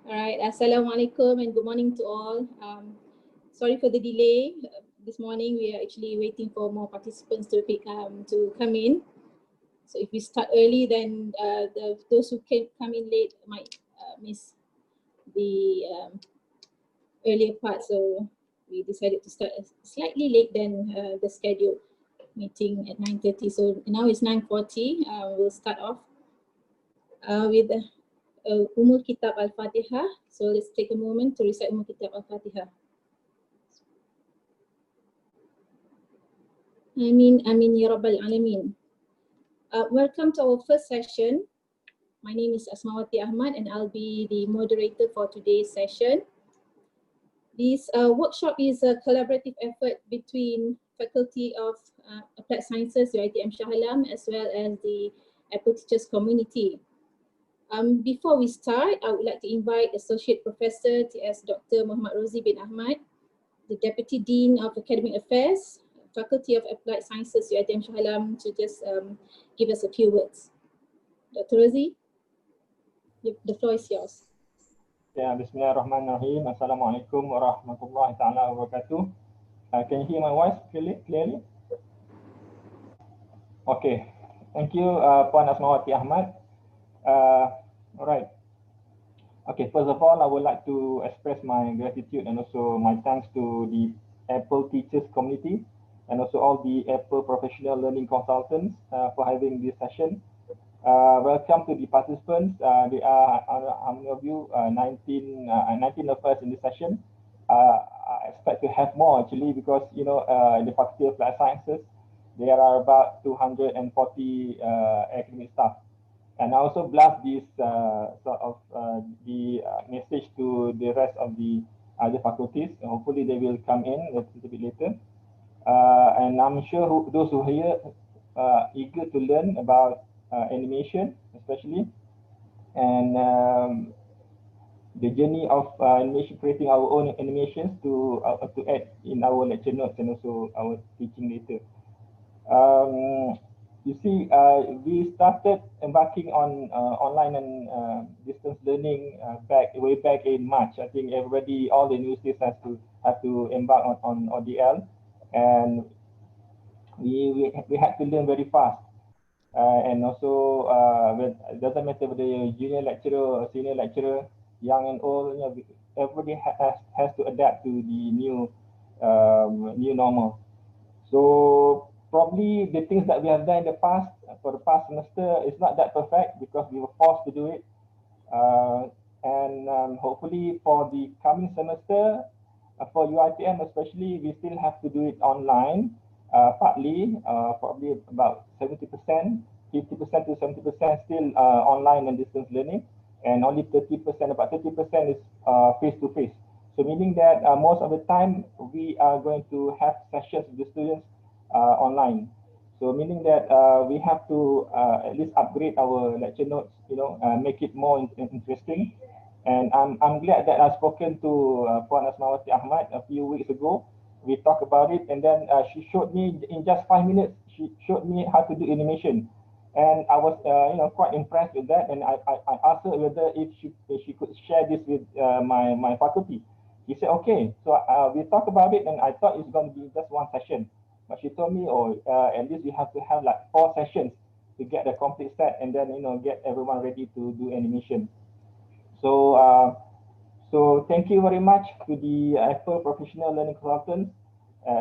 All right, Assalamualaikum and good morning to all. Sorry for the delay. This morning we are actually waiting for more participants to come in. So if we start early, then those who can come in late might miss the earlier part. So we decided to start slightly late than the scheduled meeting at 9:30. So now it's 9:40. We'll start off with Umul Kitab Al-Fatihah. So let's take a moment to recite Umul Kitab Al-Fatihah. Amin, amin, ya Rabbal Alamin. Welcome to our first session. My name is Asmawati Ahmad and I'll be the moderator for today's session. This workshop is a collaborative effort between Faculty of Applied Sciences, UiTM Shah Alam, as well as the Apple Teachers Community. Before we start, I would like to invite Associate Professor TS Dr. Muhammad Rozi bin Ahmad, the Deputy Dean of Academic Affairs, Faculty of Applied Sciences, UiTM Shah Alam, to just give us a few words. Dr. Rozi, the floor is yours. Yeah, Bismillahirrahmanirrahim. Assalamualaikum warahmatullahi ta'ala wabarakatuh. Can you hear my voice clearly? Okay, thank you, Puan Asmawati Ahmad. All right. Okay, first of all, I would like to express my gratitude and also my thanks to the Apple Teachers Community and also all the Apple Professional Learning Consultants for having this session. Welcome to the participants. There are how many of you? 19 of us in this session. I expect to have more actually because in the Faculty of Applied Sciences, there are about 240 academic staff. And I also blast this message to the rest of the other faculties. Hopefully they will come in a little bit later. And I'm sure those who are here eager to learn about animation, especially, and the journey of animation, creating our own animations to add in our lecture notes and also our teaching later. You see, we started embarking on online and distance learning way back in March. I think everybody, all the universities have to embark on ODL, and we had to learn very fast. And also, it doesn't matter whether you're a junior lecturer or a senior lecturer, young and old, everybody has to adapt to the new normal. So probably the things that we have done in the past, for the past semester, is not that perfect because we were forced to do it. And hopefully for the coming semester, for UiTM especially, we still have to do it online, partly, probably about 70%, 50% to 70% still online and distance learning, and only 30%, about 30% is face-to-face. So meaning that most of the time we are going to have sessions with the students online. So meaning that we have to at least upgrade our lecture notes, make it more interesting. And I'm glad that I've spoken to Puan Asmawati Ahmad a few weeks ago. We talked about it, and then she showed me in just 5 minutes. She showed me how to do animation, and I was quite impressed with that. And I asked her whether if she could share this with my faculty. She said okay. So we talked about it, and I thought it's going to be just one session, but she told me, at least we have to have like 4 sessions to get the complete set, and then get everyone ready to do animation. So so thank you very much to the Apple Professional Learning Consultants,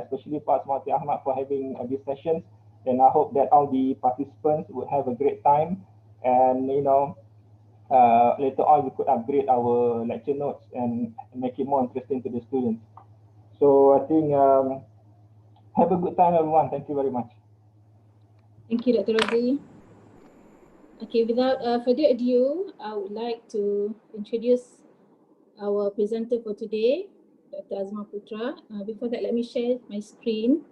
especially Pak Asmawati Ahmad, for having these sessions. And I hope that all the participants would have a great time, and later on we could upgrade our lecture notes and make it more interesting to the students. So I think have a good time, everyone. Thank you very much. Thank you, Dr. Rozi. Okay, without further ado, I would like to introduce our presenter for today, Dr. Azma Putra. Before that, let me share my screen.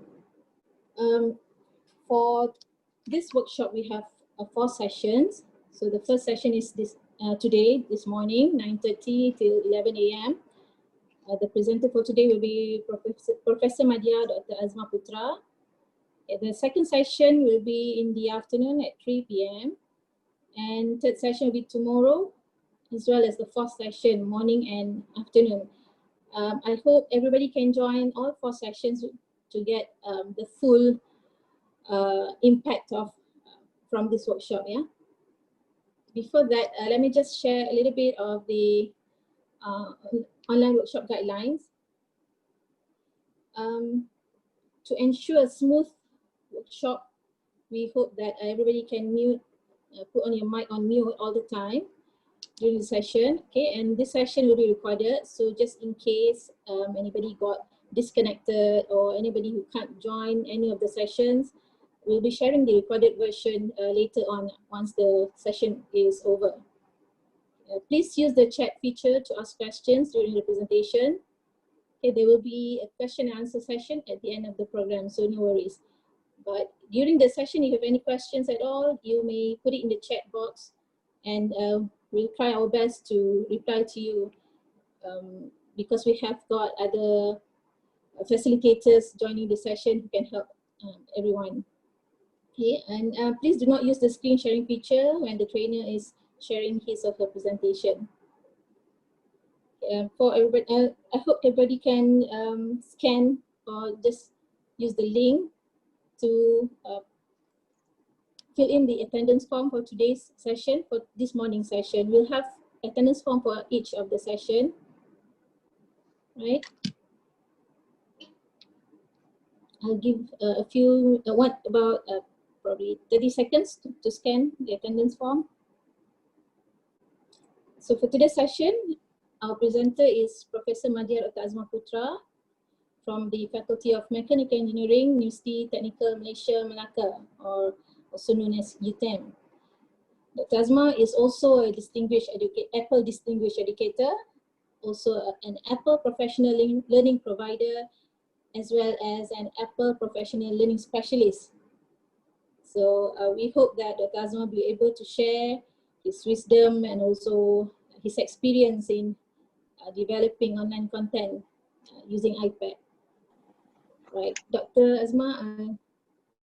For this workshop, we have 4 sessions. So the first session is today, this morning, 9:30 till 11 a.m. The presenter for today will be Professor Madya Dr. Azma Putra. The second session will be in the afternoon at 3 p.m. And third session will be tomorrow as well as the fourth session, morning and afternoon. I hope everybody can join all 4 sessions to get the full impact of from this workshop. Yeah. Before that, let me just share a little bit of the online workshop guidelines. To ensure a smooth workshop, we hope that everybody can put on your mic on mute all the time during the session. Okay, and this session will be recorded, so just in case anybody got disconnected or anybody who can't join any of the sessions, we'll be sharing the recorded version later on once the session is over. Please use the chat feature to ask questions during the presentation. Okay, there will be a question and answer session at the end of the program, so no worries. But during the session, if you have any questions at all, you may put it in the chat box, and we'll try our best to reply to you because we have got other facilitators joining the session who can help everyone. Okay, and please do not use the screen sharing feature when the trainer is sharing his or her presentation. For everybody, I hope everybody can scan or just use the link to fill in the attendance form for today's session, for this morning session. We'll have attendance form for each of the session, right? I'll give a few, about probably 30 seconds to scan the attendance form. So for today's session, our presenter is Professor Madhyar Azma Putra from the Faculty of Mechanical Engineering, University Technical Malaysia, Melaka, or also known as UiTM. Dr. Azma is also a Apple Distinguished Educator, also an Apple Professional Learning Provider, as well as an Apple Professional Learning Specialist. So we hope that Dr. Azma will be able to share his wisdom and also his experience in developing online content using iPad. Right, Dr. Azma,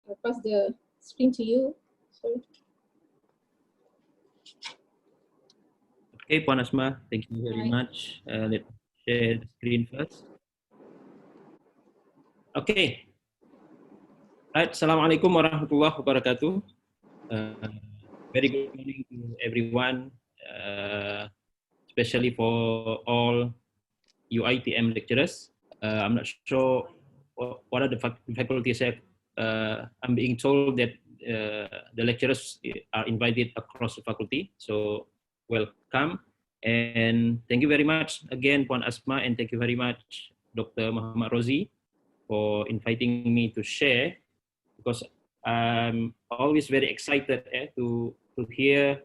I'll pass the screen to you. Sorry. Okay, Puan Asma, thank you very much. Let's share the screen first. Okay. Right, Assalamualaikum warahmatullahi wabarakatuh. Very good morning to everyone, especially for all UiTM lecturers. I'm not sure what are the faculties. I'm being told that the lecturers are invited across the faculty. So welcome, and thank you very much again, Puan Asma, and thank you very much, Dr. Muhammad Rozi, for inviting me to share, because I'm always very excited to hear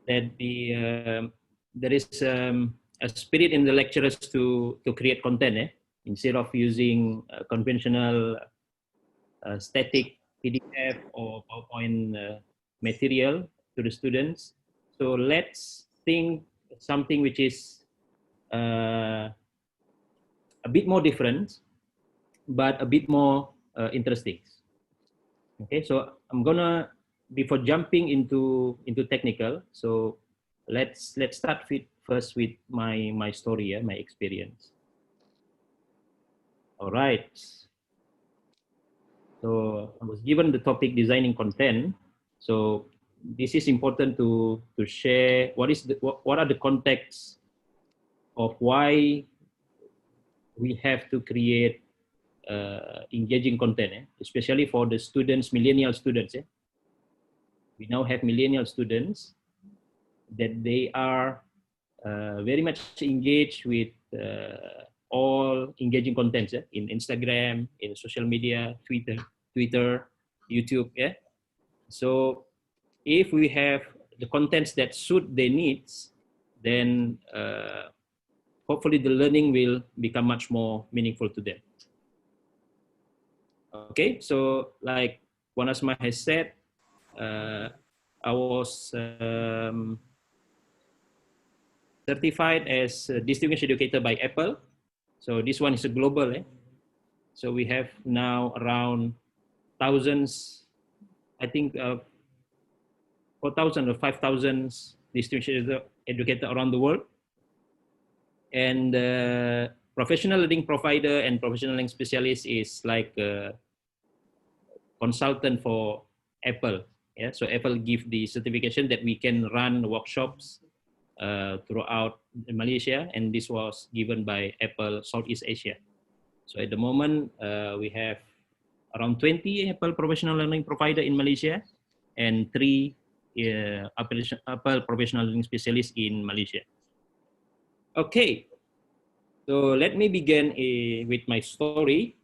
that there is a spirit in the lecturers to create content instead of using conventional static PDF or PowerPoint material to the students. So let's think something which is a bit more different, but a bit more interesting. Okay, so I'm gonna, before jumping into technical, so let's start first with my story, my experience. All right. So I was given the topic designing content. So this is important to share what are the contexts of why we have to create engaging content, especially for the students, millennial students. We now have millennial students that they are very much engaged with all engaging contents in Instagram, in social media, Twitter, YouTube. So if we have the contents that suit their needs, then hopefully the learning will become much more meaningful to them. Okay, so like Puan Asma has said, I was certified as a distinguished educator by Apple. So this one is a global. So we have now around thousands, I think 4,000 or 5,000 distinguished educator around the world. And professional learning provider and professional learning specialist is like a consultant for Apple. Yeah, so Apple give the certification that we can run workshops throughout Malaysia, and this was given by Apple Southeast Asia. So at the moment, we have around 20 Apple professional learning provider in Malaysia and 3 Apple professional learning specialists in Malaysia. Okay, so let me begin with my story.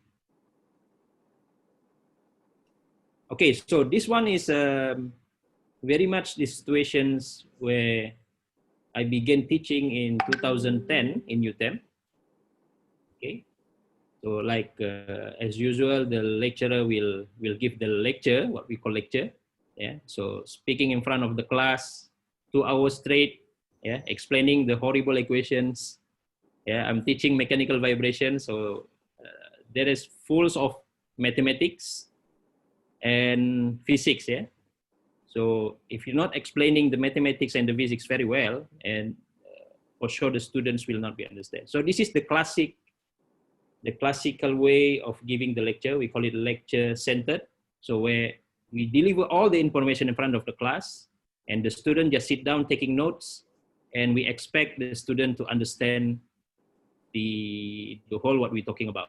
Okay, so this one is very much the situations where I began teaching in 2010 in UiTM. Okay, so like as usual, the lecturer will give the lecture, what we call lecture. Yeah, so speaking in front of the class, 2 hours straight. Yeah, explaining the horrible equations. Yeah, I'm teaching mechanical vibration, so there is full of mathematics and physics. Yeah, so if you're not explaining the mathematics and the physics very well, and for sure the students will not be understand. So this is the classical way of giving the lecture. We call it lecture centered. So where we deliver all the information in front of the class, and the student just sit down taking notes, and we expect the student to understand the whole what we're talking about.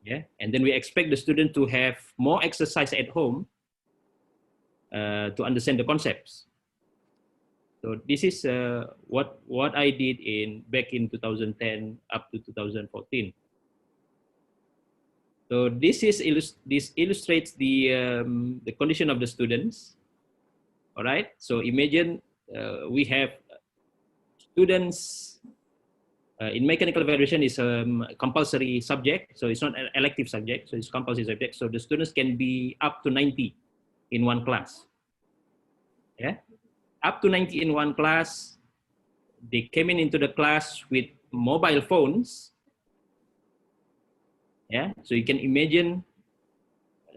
Yeah, and then we expect the student to have more exercise at home to understand the concepts. So this is what I did back in 2010 up to 2014. So this illustrates the condition of the students. All right. So imagine we have students in mechanical vibration is a compulsory subject, so it's not an elective subject, so it's compulsory subject. So the students can be up to 90 in one class. Yeah, up to 90 in one class. They came into the class with mobile phones. Yeah, so you can imagine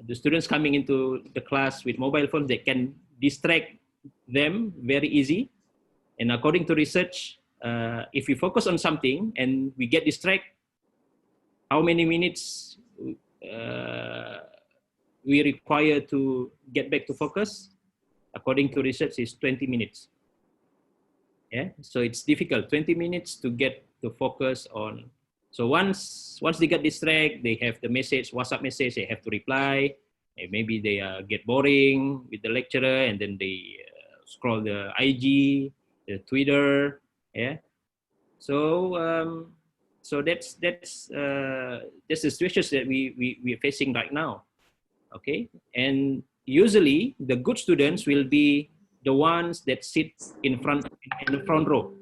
the students coming into the class with mobile phones. They can distract them very easy. And according to research, if we focus on something and we get distracted, how many minutes we require to get back to focus? According to research, is 20 minutes. Yeah, so it's difficult, 20 minutes to get to focus on. So once they get distracted, they have the message, WhatsApp message, they have to reply. And maybe they get boring with the lecturer, and then they scroll the IG, the Twitter. Yeah, so so that's the situations that we're facing right now. Okay, and usually the good students will be the ones that sit in the front row.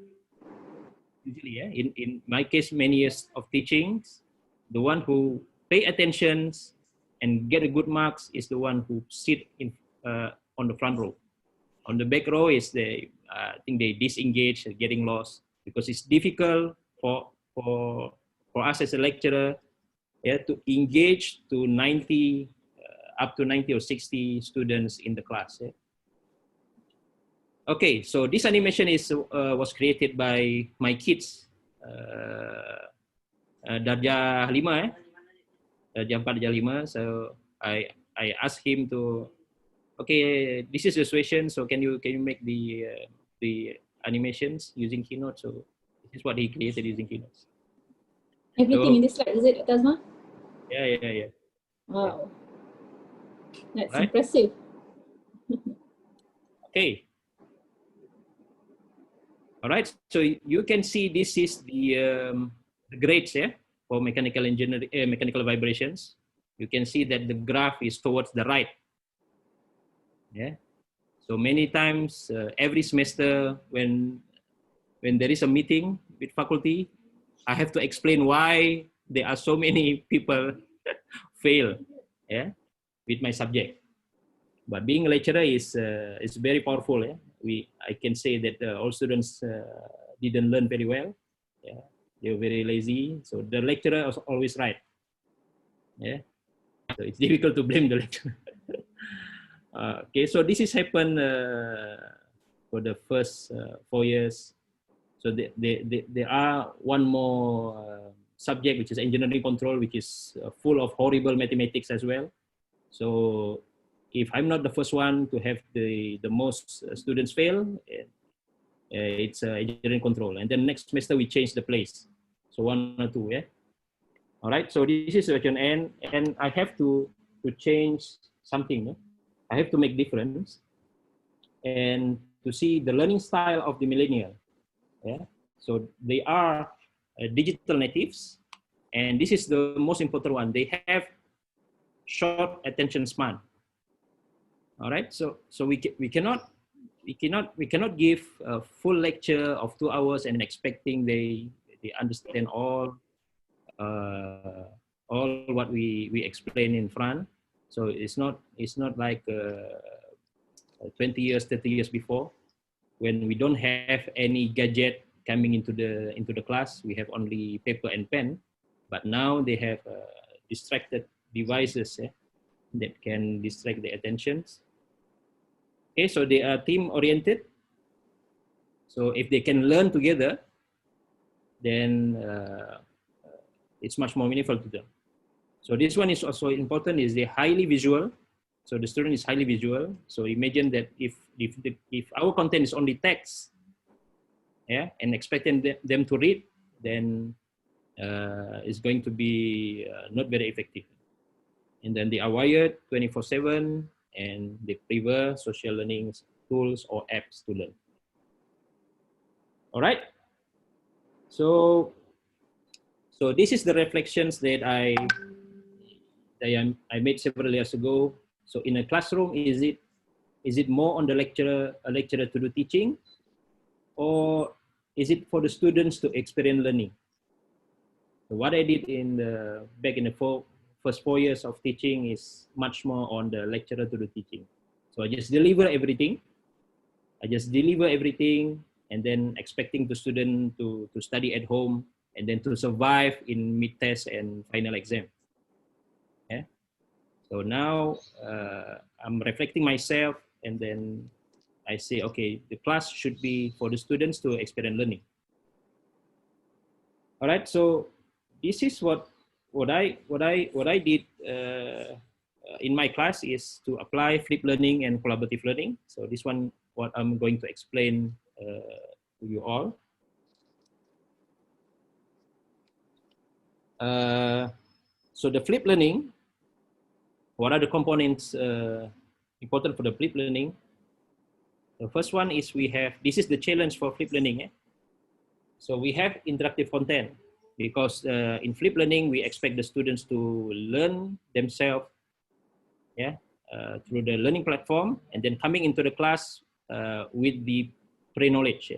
Usually, yeah. In my case, many years of teaching, the one who pay attention and get a good marks is the one who sit on the front row. On the back row is I think they disengage, getting lost, because it's difficult for us as a lecturer, yeah, to engage to 90 up to 90 or 60 students in the class. Yeah. Okay, so this animation was created by my kids, Darjah 5, Darjah 4, Darjah 5. So I asked him to, okay, this is the situation. So can you make the animations using Keynote? So this is what he created using Keynote. Everything in this slide, is it, Dr. Azma? Yeah. Wow, that's right. Impressive. Okay. All right, so you can see this is the grades, yeah, for mechanical engineering, mechanical vibrations. You can see that the graph is towards the right. Yeah. So many times, every semester, when there is a meeting with faculty, I have to explain why there are so many people fail, yeah, with my subject. But being a lecturer is very powerful. Yeah? I can say that all students didn't learn very well. Yeah, they were very lazy. So the lecturer is always right. Yeah, so it's difficult to blame the lecturer. Okay, so this has happened for the first 4 years. So there are one more subject, which is engineering control, which is full of horrible mathematics as well. So if I'm not the first one to have the most students fail, it's engineering control. And then next semester we change the place. So 1 or 2, yeah. All right. So this is version N, and I have to change something. Yeah? I have to make difference, and to see the learning style of the millennial. Yeah. So they are digital natives, and this is the most important one. They have short attention span. All right. So we cannot give a full lecture of 2 hours and expecting they understand all what we explain in front. So it's not like 20 years, 30 years before, when we don't have any gadget coming into the class. We have only paper and pen, but now they have distracted devices that can distract their attentions. Okay, so they are team oriented. So if they can learn together, then it's much more meaningful to them. So this one is also important, is they're highly visual. So the student is highly visual. So imagine that if our content is only text, yeah, and expecting them to read, then it's going to be not very effective. And then they are wired 24/7, and they prefer social learning tools or apps to learn. All right. So this is the reflections that I made several years ago. So in a classroom, is it more on the lecturer to do teaching, or is it for the students to experience learning? So what I did back in the first 4 years of teaching is much more on the lecturer to do teaching. So I just deliver everything. And then expecting the student to study at home and then to survive in mid-test and final exam. Yeah. So now I'm reflecting myself, and then I say, okay, the class should be for the students to experience learning. All right. So this is what I did in my class, is to apply flipped learning and collaborative learning. So this one, what I'm going to explain to you all. So the flipped learning, what are the components important for the flipped learning? The first one is this is the challenge for flipped learning. So we have interactive content, because in flipped learning, we expect the students to learn themselves, through the learning platform, and then coming into the class with the pre-knowledge,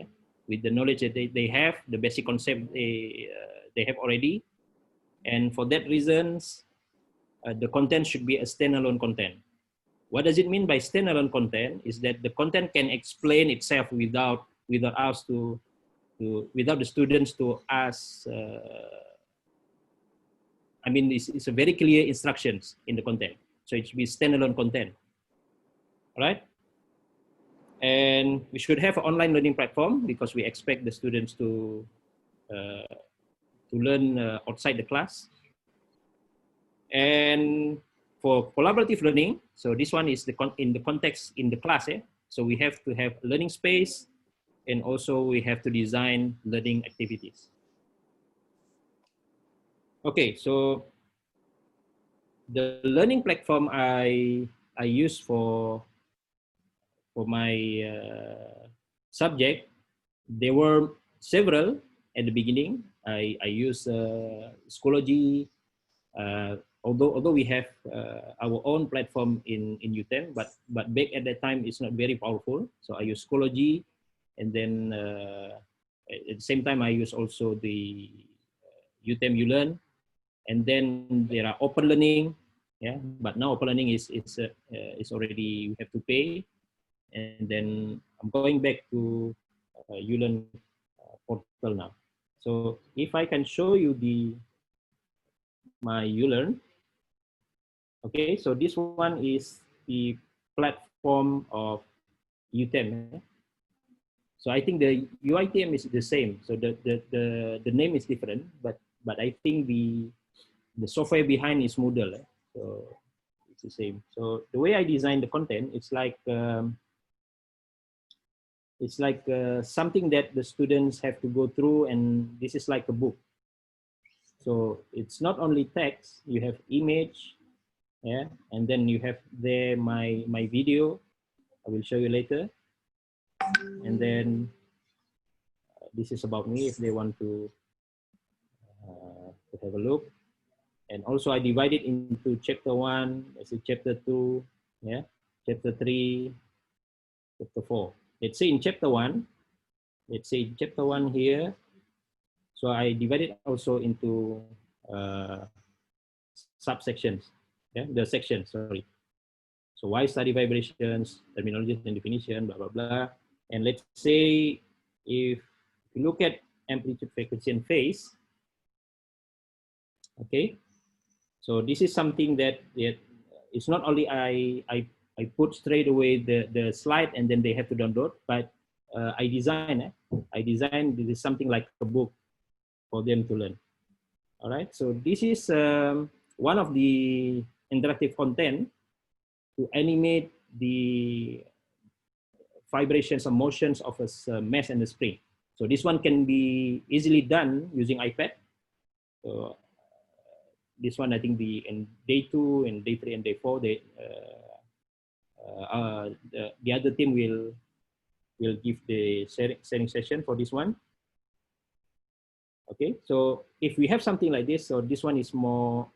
with the knowledge that they have, the basic concept they have already. And for that reasons, the content should be a standalone content. What does it mean by standalone content? Is that the content can explain itself without the students to ask. I mean, it's a very clear instructions in the content. So it should be standalone content. All right. And we should have an online learning platform, because we expect the students to learn outside the class. And for collaborative learning, so this one is in the context in the class. So we have to have learning space, and also we have to design learning activities. Okay, so the learning platform I use for my subject, there were several at the beginning. I use Schoology, although we have our own platform in UiTM, but back at that time it's not very powerful. So I use Schoology, and then at the same time I use also the UiTM ULearn, and then there are open learning, but now open learning is already, we have to pay. And then I'm going back to ULearn portal now. So if I can show you my ULearn. Okay, so this one is the platform of UiTM. So I think the UiTM is the same. So the name is different, but I think the software behind is Moodle. So it's the same. So the way I design the content, it's like something that the students have to go through, and this is like a book. So it's not only text, you have image, yeah, and then you have there my video. I will show you later. And then this is about me if they want to have a look. And also I divide it into chapter 1, let's say chapter 2, yeah, chapter 3, chapter 4. Let's say in chapter 1, here, so I divide it also into subsections, yeah, the sections, sorry. So why study vibrations, terminologies and definition, blah, blah, blah. And let's say if you look at amplitude, frequency, and phase, okay, so this is something that it's not only I put straight away the slide and then they have to download, but I design this is something like a book for them to learn. All right, so this is one of the interactive content to animate the vibrations and motions of a mesh and a spring. So this one can be easily done using iPad. So this one, I think in day 2 and day 3 and day 4, the other team will give the sharing session for this one. Okay, so if we have something like this, so this one is more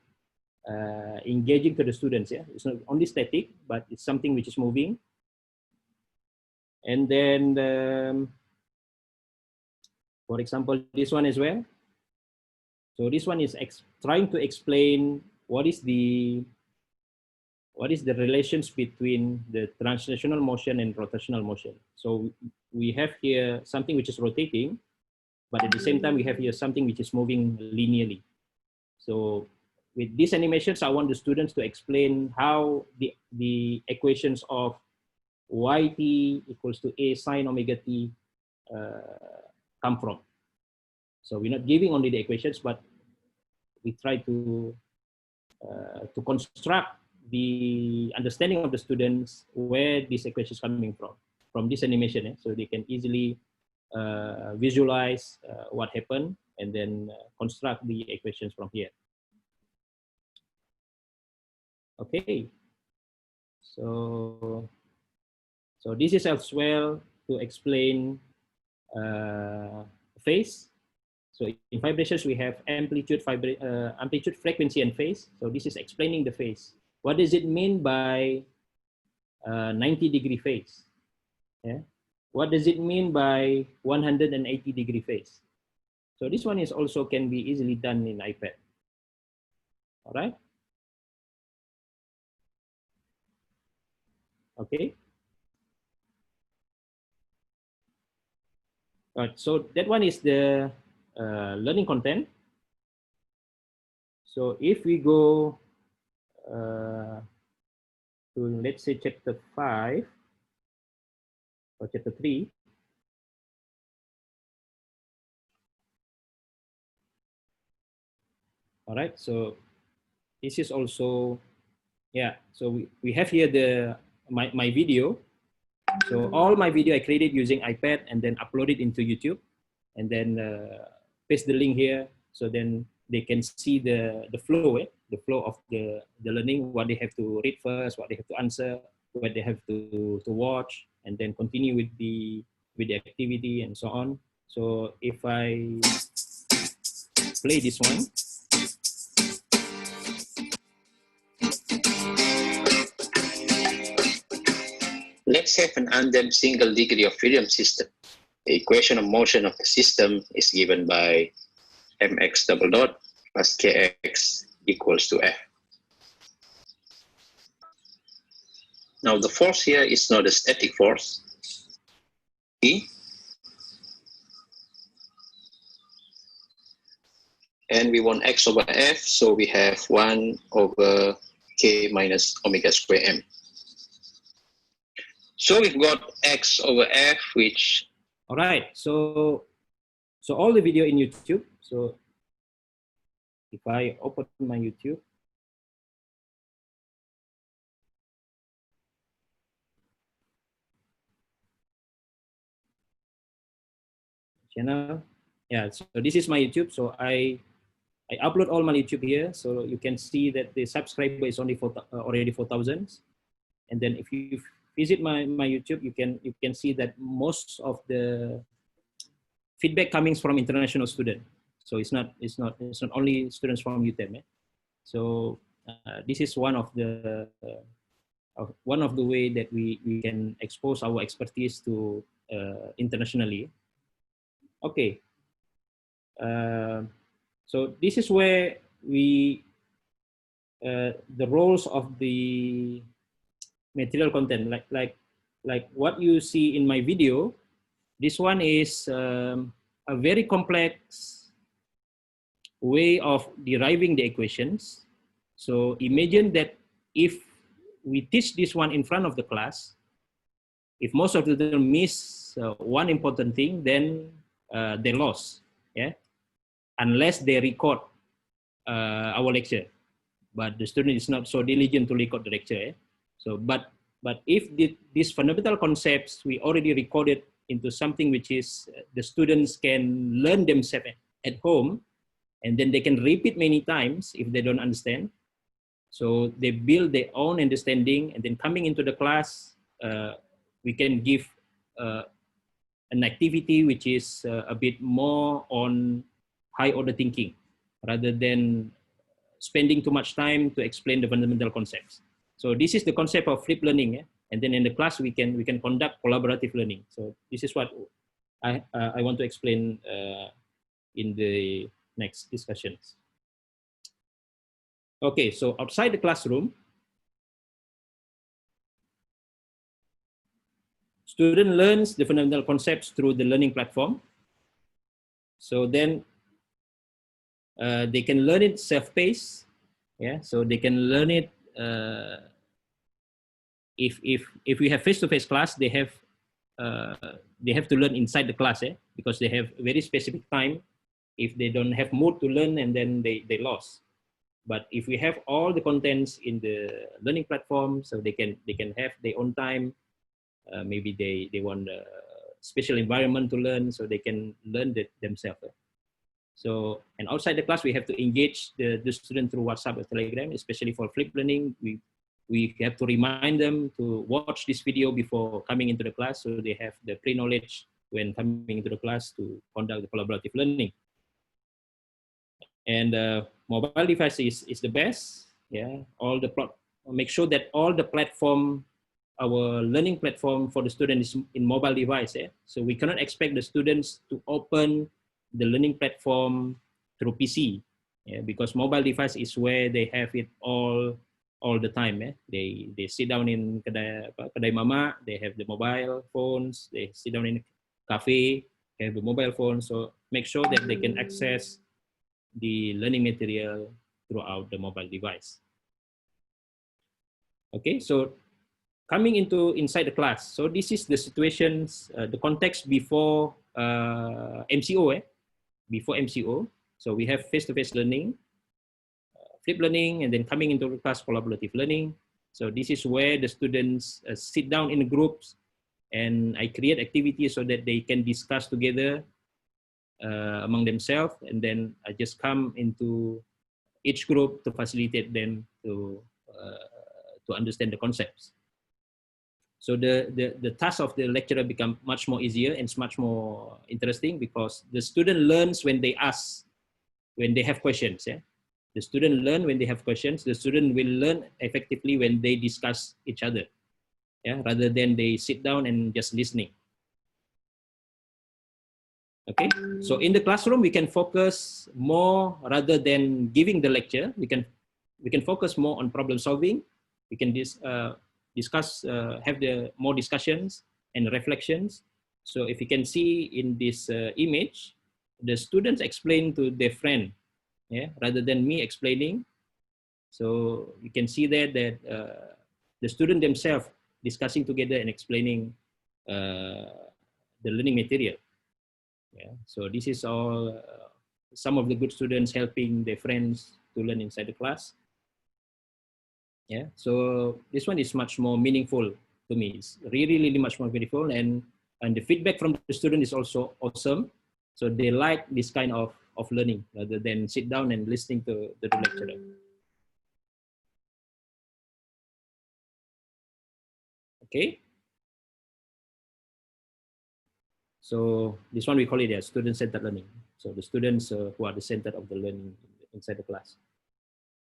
engaging to the students. Yeah, it's not only static, but it's something which is moving. And then, for example, this one as well. So this one is trying to explain what is the relations between the translational motion and rotational motion. So we have here something which is rotating, but at the same time we have here something which is moving linearly. So with these animations, I want the students to explain how the equations of yt equals to a sine omega t come from. So we're not giving only the equations, but we try to construct the understanding of the students where these equations coming from this animation, so they can easily visualize what happened and then construct the equations from here. Okay, so this is as well to explain phase. So in vibrations, we have amplitude, frequency, and phase. So this is explaining the phase. What does it mean by 90-degree phase? Yeah. What does it mean by 180-degree phase? So this one is also can be easily done in iPad. All right. Okay. All right. So that one is the learning content. So if we go to, let's say, chapter 5 or chapter 3. All right, so this is also, yeah, so we have here my video. So all my video I created using iPad and then uploaded into YouTube, and then paste the link here, so then they can see the flow, the flow of the learning, what they have to read first, what they have to answer, what they have to watch, and then continue with the activity and so on. So if I play this one. Let's have an undamped single degree of freedom system. The equation of motion of the system is given by mx double dot plus kx equals to F. Now the force here is not a static force. E. And we want x over F, so we have 1 over k minus omega square m. So we've got x over F, which All right, so all the video in YouTube. So if I open my YouTube, channel, yeah. So this is my YouTube. So I upload all my YouTube here. So you can see that the subscriber is only already 4,000. And then if you visit my YouTube, you can see that most of the feedback coming from international students. So it's not only students from UiTM. So this is one of the way that we can expose our expertise to internationally. Okay. So this is where we the roles of the material content, like what you see in my video. This one is a very complex way of deriving the equations. So imagine that if we teach this one in front of the class, if most of them miss one important thing, then they lost, yeah, unless they record our lecture. But the student is not so diligent to record the lecture. Eh? So, but if these fundamental concepts we already recorded into something which is the students can learn themselves at home, and then they can repeat many times if they don't understand. So they build their own understanding, and then coming into the class, we can give an activity which is a bit more on high order thinking, rather than spending too much time to explain the fundamental concepts. So this is the concept of flipped learning, and then in the class we can conduct collaborative learning. So this is what I want to explain in the next discussions. Okay, so outside the classroom, student learns the fundamental concepts through the learning platform. So then they can learn it self-paced. Yeah, so they can learn it. If we have face-to-face class, they have to learn inside the class, because they have very specific time. If they don't have mood to learn, and then they lost. But if we have all the contents in the learning platform, so they can have their own time. Maybe they want a special environment to learn, so they can learn it themselves. So, and outside the class, we have to engage the student through WhatsApp or Telegram, especially for flipped learning. We have to remind them to watch this video before coming into the class, so they have the pre-knowledge when coming into the class to conduct the collaborative learning. And mobile device is the best. Yeah, make sure that all the platform, our learning platform for the student is in mobile device. So we cannot expect the students to open the learning platform through PC, because mobile device is where they have it all the time. They sit down in kedai mama, they have the mobile phones. They sit down in a cafe, have the mobile phone. So make sure that they can access the learning material throughout the mobile device. Okay, so coming inside the class. So this is the situations, the context before MCO. Before MCO, so we have face-to-face learning, flipped learning, and then coming into the class, collaborative learning. So this is where the students sit down in groups, and I create activities so that they can discuss together among themselves, and then I just come into each group to facilitate them to understand the concepts. So the task of the lecturer become much more easier, and it's much more interesting, because the student learns when they ask, when they have questions. Yeah, the student learn when they have questions. The student will learn effectively when they discuss each other. Yeah, rather than they sit down and just listening. Okay, so in the classroom we can focus more rather than giving the lecture. We can focus more on problem solving. We can discuss, have the more discussions and reflections. So if you can see in this image, the students explain to their friend, rather than me explaining. So you can see there that the student themselves discussing together and explaining the learning material. Yeah, so this is all some of the good students helping their friends to learn inside the class. Yeah, so this one is much more meaningful to me. It's really much more meaningful, and the feedback from the student is also awesome. So they like this kind of learning rather than sit down and listening to the lecturer. Okay. So this one we call it as student-centered learning. So the students who are the center of the learning inside the class.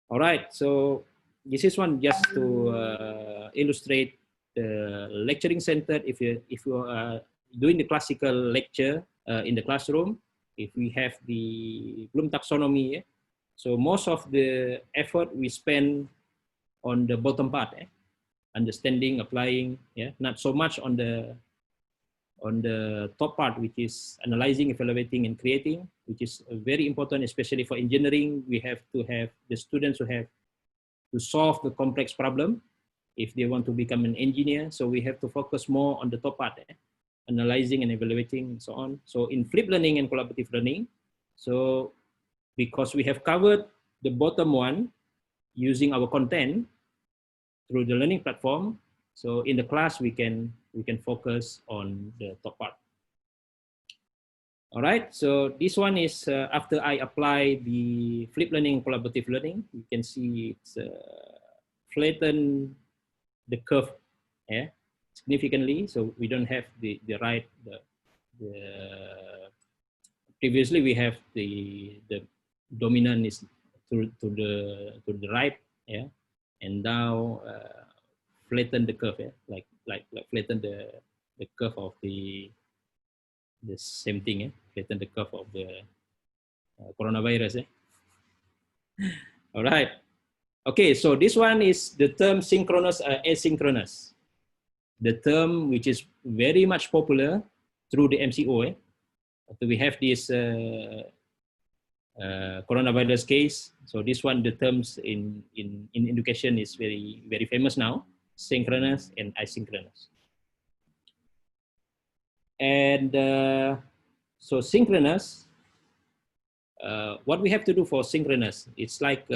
All right, so this is one just to illustrate the lecturing center. If you are doing the classical lecture in the classroom, if we have the Bloom taxonomy, so most of the effort we spend on the bottom part, understanding, applying, not so much on the top part, which is analyzing, evaluating, and creating, which is very important, especially for engineering. We have to have the students who have to solve the complex problem if they want to become an engineer. So we have to focus more on the top part, analyzing and evaluating and so on. So in flipped learning and collaborative learning, so because we have covered the bottom one using our content through the learning platform, so in the class we can focus on the top part. All right, so this one is after I apply the flipped learning, collaborative learning, you can see it's flatten the curve significantly. So we don't have the previously we have the dominant is to the right, and now flatten the curve, like flatten the curve of the same thing, flatten the curve of the coronavirus. All right. Okay, so this one is the term synchronous asynchronous, the term which is very much popular through the MCO. So we have this coronavirus case. So this one, the terms in education is very famous now: synchronous and asynchronous. And so synchronous, what we have to do for synchronous, it's like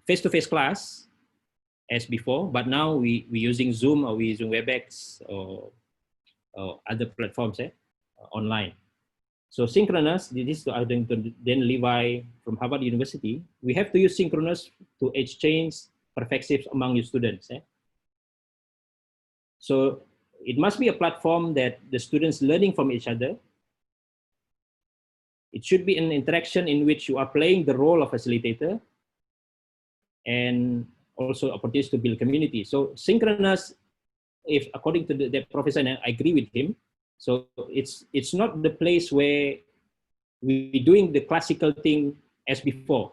face-to-face class as before, but now we're using Zoom, or we're using WebEx or other platforms online. So synchronous, this is Dan Levi from Harvard University. We have to use synchronous to exchange perspectives among your students. So it must be a platform that the students learning from each other. It should be an interaction in which you are playing the role of facilitator, and also opportunities to build community. So synchronous, if according to the professor, and I agree with him, so it's not the place where we doing the classical thing as before.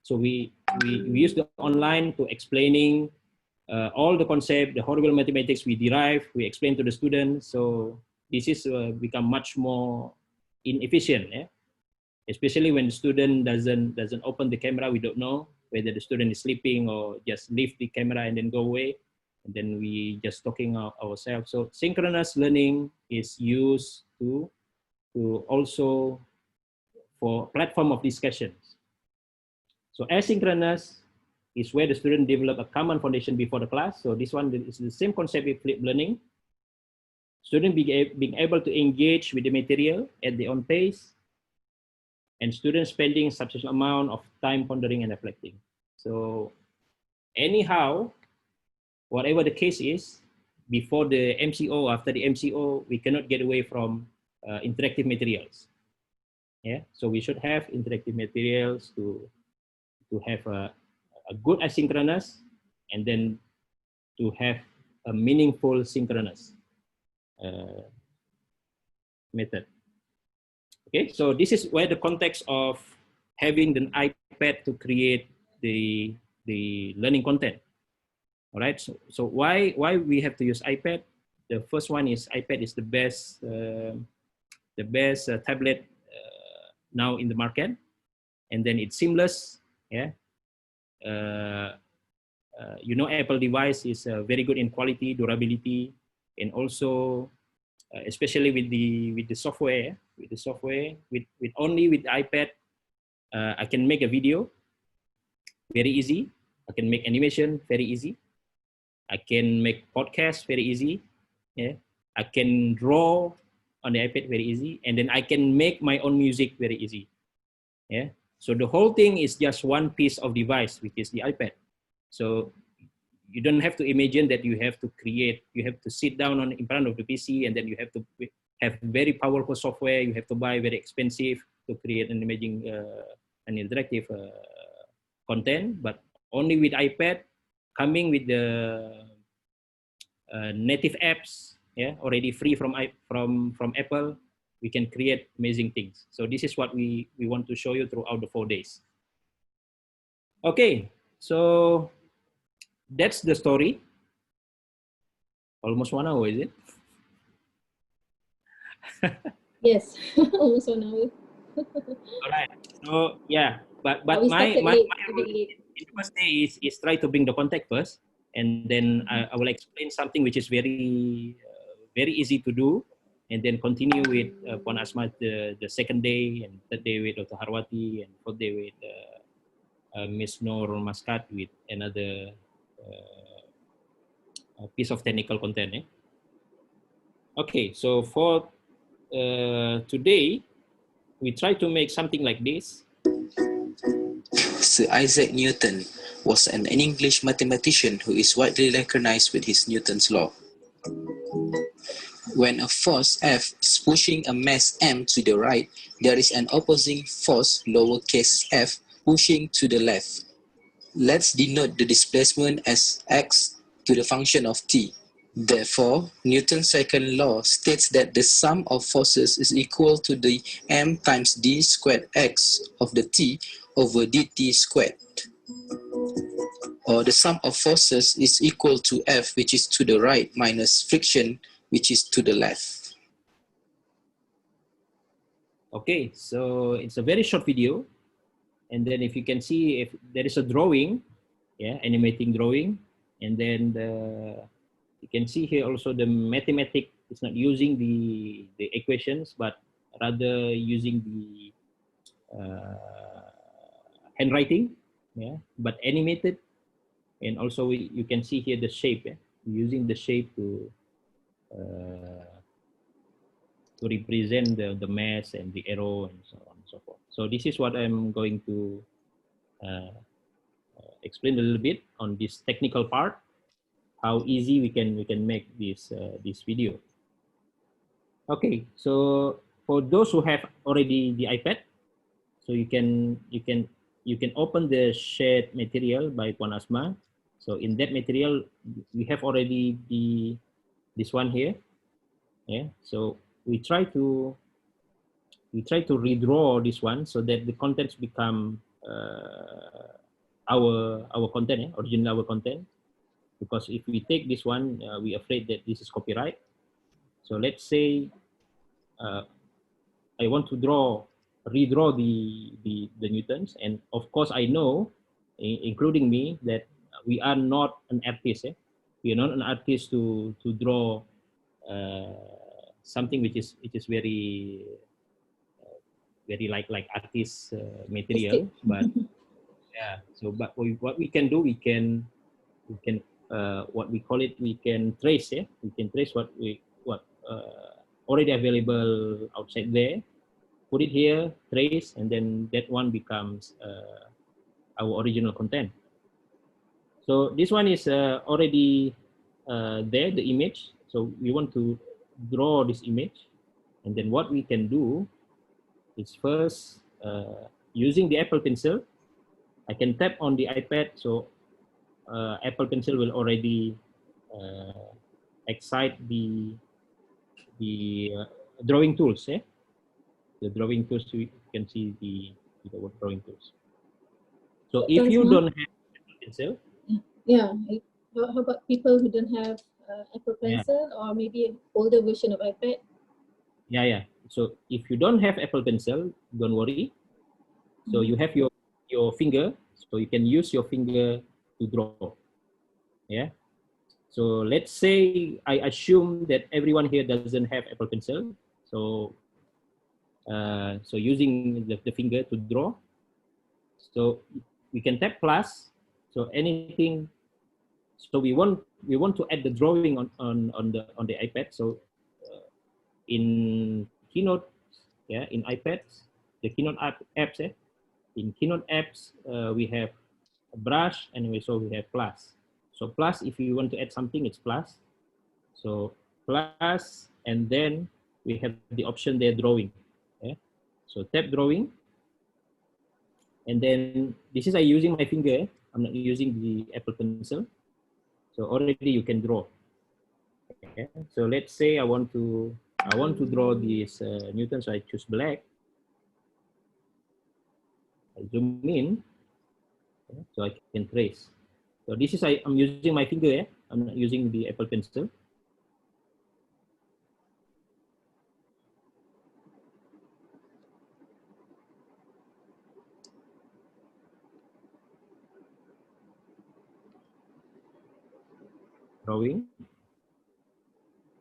So we use the online to explaining all the concept, the horrible mathematics we derive, we explain to the students. So this is become much more inefficient, especially when the student doesn't open the camera. We don't know whether the student is sleeping or just leave the camera and then go away, and then we just talking ourselves. So synchronous learning is used to also for platform of discussions. So asynchronous is where the student develop a common foundation before the class. So this one is the same concept with flipped learning. Student being able to engage with the material at their own pace, and students spending substantial amount of time pondering and reflecting. So anyhow, whatever the case is, before the MCO, after the MCO, we cannot get away from interactive materials. So we should have interactive materials to have a good asynchronous, and then to have a meaningful synchronous method. Okay, so this is where the context of having an iPad to create the learning content. All right, so why we have to use iPad? The first one is iPad is the best tablet now in the market, and then it's seamless. you know, Apple device is very good in quality, durability, and also especially with the software, with only with iPad, I can make a video very easy. I can make animation very easy. I can make podcasts very easy. Yeah, I can draw on the iPad very easy, and then I can make my own music very easy. Yeah, so the whole thing is just one piece of device, which is the iPad. So you don't have to imagine that you have to create, you have to sit down in front of the PC, and then you have to have very powerful software. You have to buy very expensive to create an imaging, an interactive content. But only with iPad, coming with the native apps, yeah, already free from Apple, we can create amazing things. So this is what we want to show you throughout the 4 days. Okay, so that's the story. Almost 1 hour, is it? Yes, almost 1 hour. All right. So yeah, but We my started late, a bit role late. in the first day is try to bring the context first, and then I will explain something which is very very easy to do, and then continue with Puan Asma the second day, and third day with Dr. Harwati, and fourth day with Ms. Noor Maskat with another piece of technical content. Eh? Okay, so for today, we try to make something like this. Sir Isaac Newton was an English mathematician who is widely recognized with his Newton's law. When a force F is pushing a mass m to the right, there is an opposing force, lowercase f, pushing to the left. Let's denote the displacement as x to the function of t. Therefore, Newton's second law states that the sum of forces is equal to the m times d squared x of the t over dt squared. Or the sum of forces is equal to F, which is to the right, minus friction, which is to the left. Okay, so it's a very short video. And then if you can see, if there is a drawing, yeah, animating drawing. And then you can see here also the mathematics is not using the equations, but rather using the handwriting, yeah, but animated. And also you can see here the shape, yeah, using the shape to represent the mass and the arrow and so on and so forth. So this is what I'm going to explain a little bit on this technical part, how easy we can make this this video. Okay, so for those who have already the iPad, so you can open the shared material by Puan Asma. So in that material, we have already this one here. Yeah. So we try to redraw this one so that the contents become our content, original our content. Because if we take this one, we're afraid that this is copyright. So let's say I want to redraw the Newtons, and of course I know, including me, that we are not an artist. Eh? We are not an artist to draw something which is very very like artist material. But yeah, so but what we can do, we can what we call it, we can trace. Yeah, we can trace what already available outside there. Put it here, trace, and then that one becomes our original content. So this one is already there, the image. So we want to draw this image, and then what we can do is first using the Apple Pencil. I can tap on the iPad, so Apple Pencil will already excite the drawing tools. Yeah? The drawing tools, you can see the word drawing tools. So if you don't have Apple Pencil, yeah, how about people who don't have Apple Pencil, yeah, or maybe an older version of iPad? Yeah, yeah. So if you don't have Apple Pencil, don't worry. So you have your finger, so you can use your finger to draw. Yeah. So let's say I assume that everyone here doesn't have Apple Pencil. So so using the finger to draw. So we can tap plus. So anything. So we want to add the drawing on the iPad. So in Keynote, yeah, in iPads, the Keynote apps, in Keynote apps, we have a brush, and we have plus. So plus, if you want to add something, it's plus. So plus, and then we have the option there, drawing. Yeah? So tap drawing, and then this is I using my finger. I'm not using the Apple Pencil. So already you can draw. Okay. So let's say I want to draw this Newton, so I choose black. I zoom in, okay, so I can trace. So this is I'm using my finger. I'm not using the Apple Pencil. Drawing.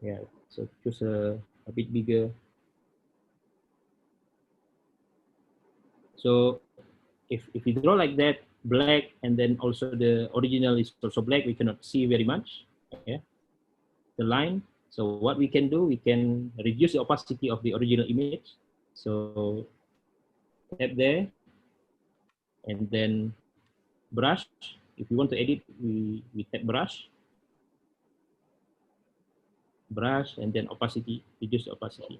Yeah, so choose a bit bigger. So if we draw like that, black, and then also the original is also black, we cannot see very much. Yeah, the line. So what we can do, we can reduce the opacity of the original image. So tap there, and then brush. If we want to edit, we tap brush, and then opacity, reduce the opacity.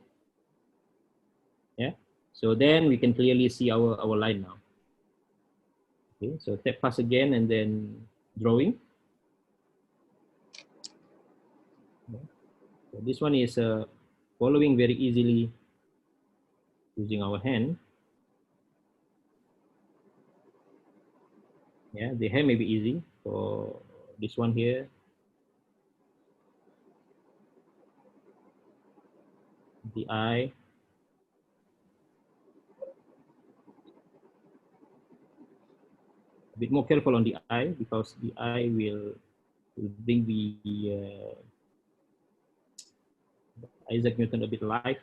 Yeah, so then we can clearly see our line now. Okay, so tap plus again, and then drawing. So this one is following very easily using our hand. Yeah, the hand may be easy for this one here. The eye. A bit more careful on the eye, because the eye will bring the Isaac Newton a bit alive.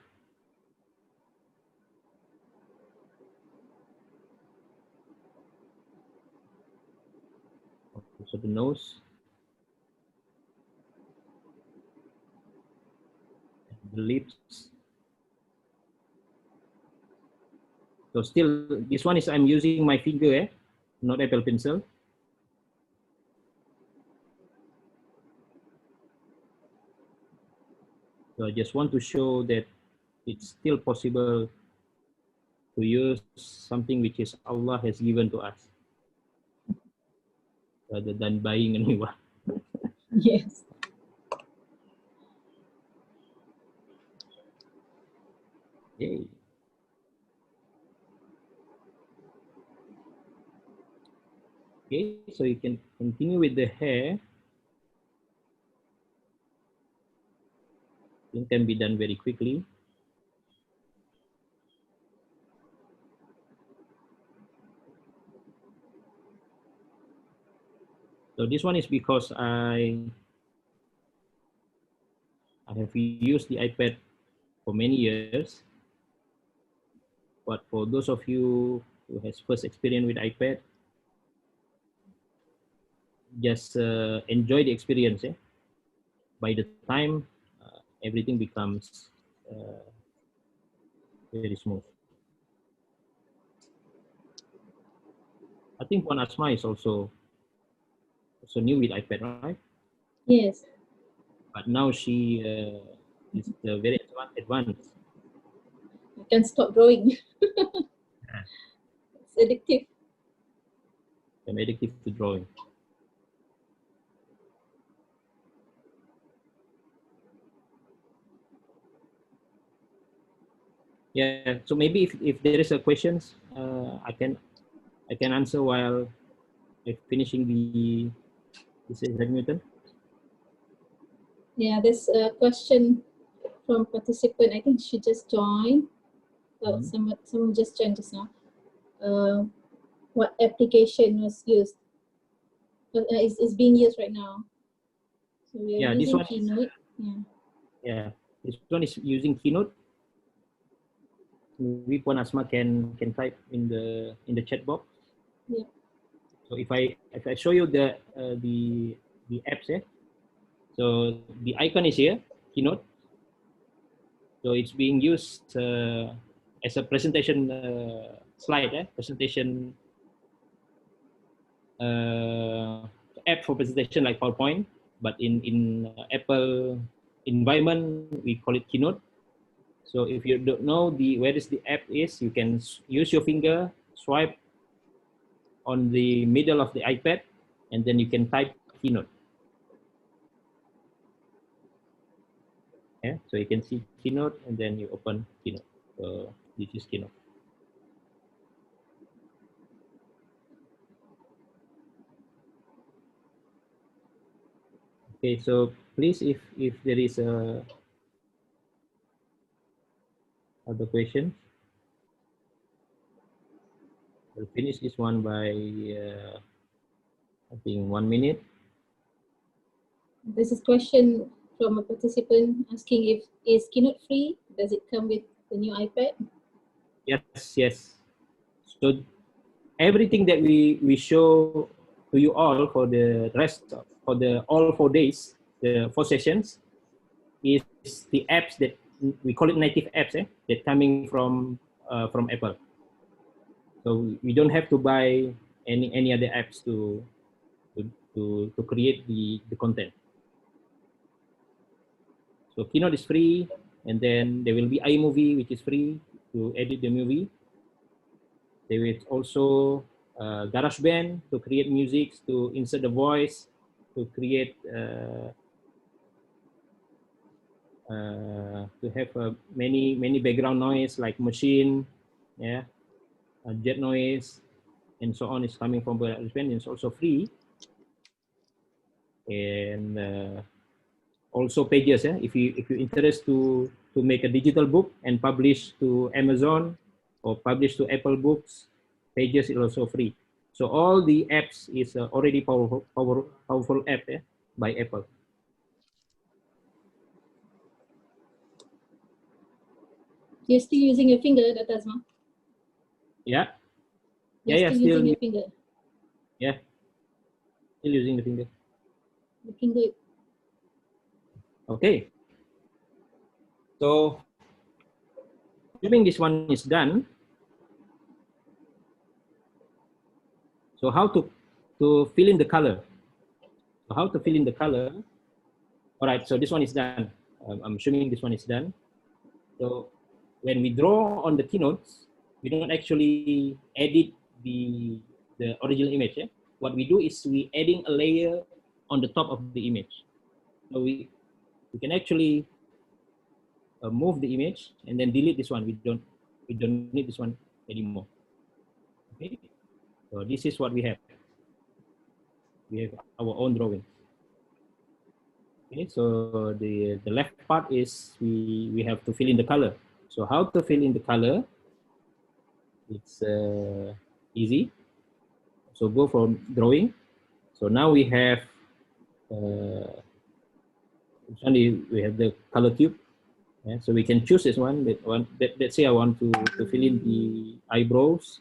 So the nose, the lips. So still, this one is I'm using my finger, not Apple Pencil. So I just want to show that it's still possible to use something which is Allah has given to us, rather than buying a new one. Yes. Yay. Okay, so you can continue with the hair. It can be done very quickly. So this one is because I have used the iPad for many years. But for those of you who has first experience with iPad, just enjoy the experience. By the time everything becomes very smooth. I think Puan Asma is also new with iPad, right? Yes. But now she is very advanced. I can't stop drawing. It's addictive. I'm addicted to drawing. Yeah, so maybe if there is a questions, I can answer while finishing this Isaac Newton. Yeah, there's a question from participant. I think she just joined. Someone just joined just now. What application was used? Is being used right now? So we Yeah, are this using one is- Keynote. Yeah. Yeah, this one is using Keynote. Maybe Puan Asma can type in the chat box. Yeah. So if I show you the apps, so the icon is here, Keynote. So it's being used as a presentation slide, presentation app for presentation like PowerPoint, but in Apple environment we call it Keynote. So if you don't know where the app is, you can use your finger, swipe on the middle of the iPad, and then you can type Keynote. Yeah, so you can see Keynote, and then you open Keynote. So this is Keynote. Okay, so please, if there is a other question, we'll finish this one by I think 1 minute. This is question from a participant asking if is Keynote free? Does it come with the new iPad? Yes, yes. So everything that we show to you all for the rest for the all 4 days, the 4 sessions, is the apps that we call it native apps, that coming from Apple. So we don't have to buy any other apps to create the content. So Keynote is free, and then there will be iMovie, which is free to edit the movie. There is also GarageBand to create music, to insert the voice, to create to have many background noise like machine, yeah, jet noise, and so on is coming from GarageBand. It's also free, and also Pages. If you're interested to make a digital book and publish to Amazon or publish to Apple Books, Pages is also free. So all the apps is already powerful app by Apple. You're still using your finger, Dr. Asma? Yeah. You're Yeah, still still using your finger. Yeah, still using the finger. Looking good. Okay. So assuming this one is done, so how to fill in the color? So how to fill in the color? All right, so this one is done. I'm assuming this one is done. So when we draw on the keynotes, we don't actually edit the original image. What we do is we adding a layer on the top of the image. So we can actually move the image and then delete this one. We don't need this one anymore. Okay. So this is what we have. We have our own drawing. Okay, so the left part is we have to fill in the color. So how to fill in the color? It's easy. So go from drawing. So now we have we have the color cube. Yeah, so we can choose this one. Let's say I want to fill in the eyebrows.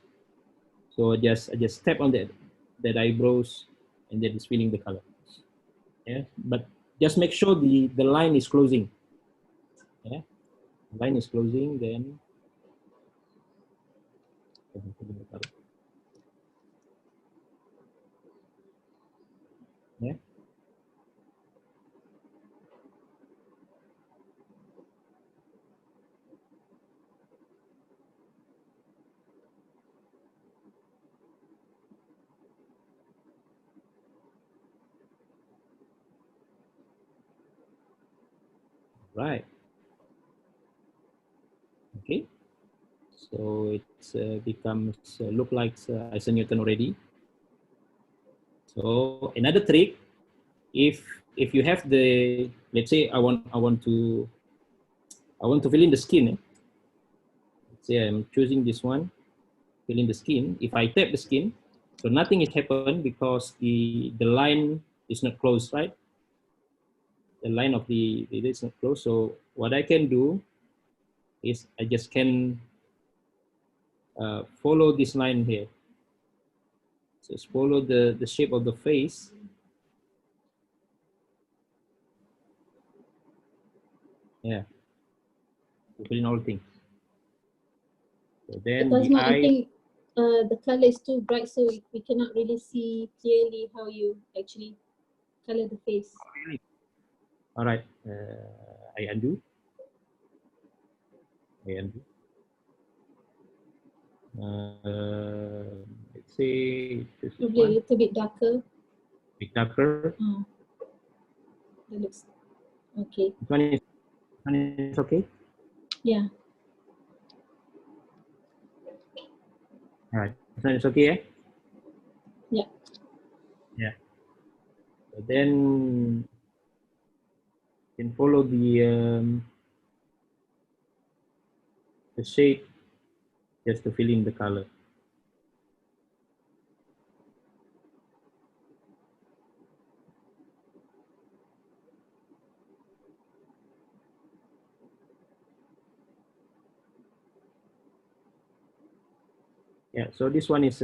So I just tap on that eyebrows, and then it's filling the color. Yeah, but just make sure the line is closing. Yeah, the line is closing, then yeah. Right. Okay. So it becomes look like Isaac Newton already. So another trick, if you have the, let's say I want to fill in the skin. Let's say I'm choosing this one, fill in the skin. If I tap the skin, so nothing has happened because the line is not closed, right? the line of the is not close. So what I can do is I just can follow this line here. So just follow the shape of the face. Yeah, to fill in all things. So then the Tasma, I eye. think the color is too bright, so we cannot really see clearly how you actually color the face. All right, I undo. Let's say this Probably a one, little bit darker. bit darker. That looks okay. This one is okay. Yeah. All right, this one is okay, yeah? Yeah. Yeah. So then you can follow the shape just to fill in the color. Yeah, so this one is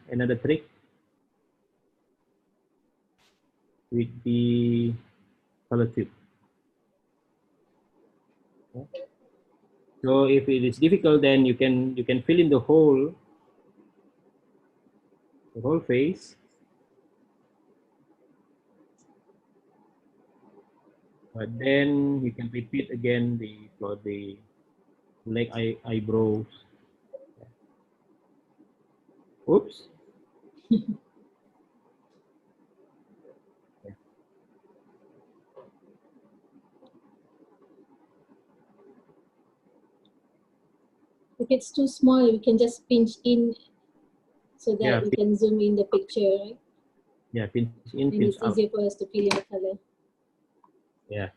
another trick with the color tube. Okay. So if it is difficult, then you can fill in the whole face. But then you can repeat again the leg eyebrows. Oops. If it's too small, we can just pinch in so that Yeah, we can zoom in the picture, right? Yeah, pinch in, And pinch it's out. easier for us to fill in the color. Yeah,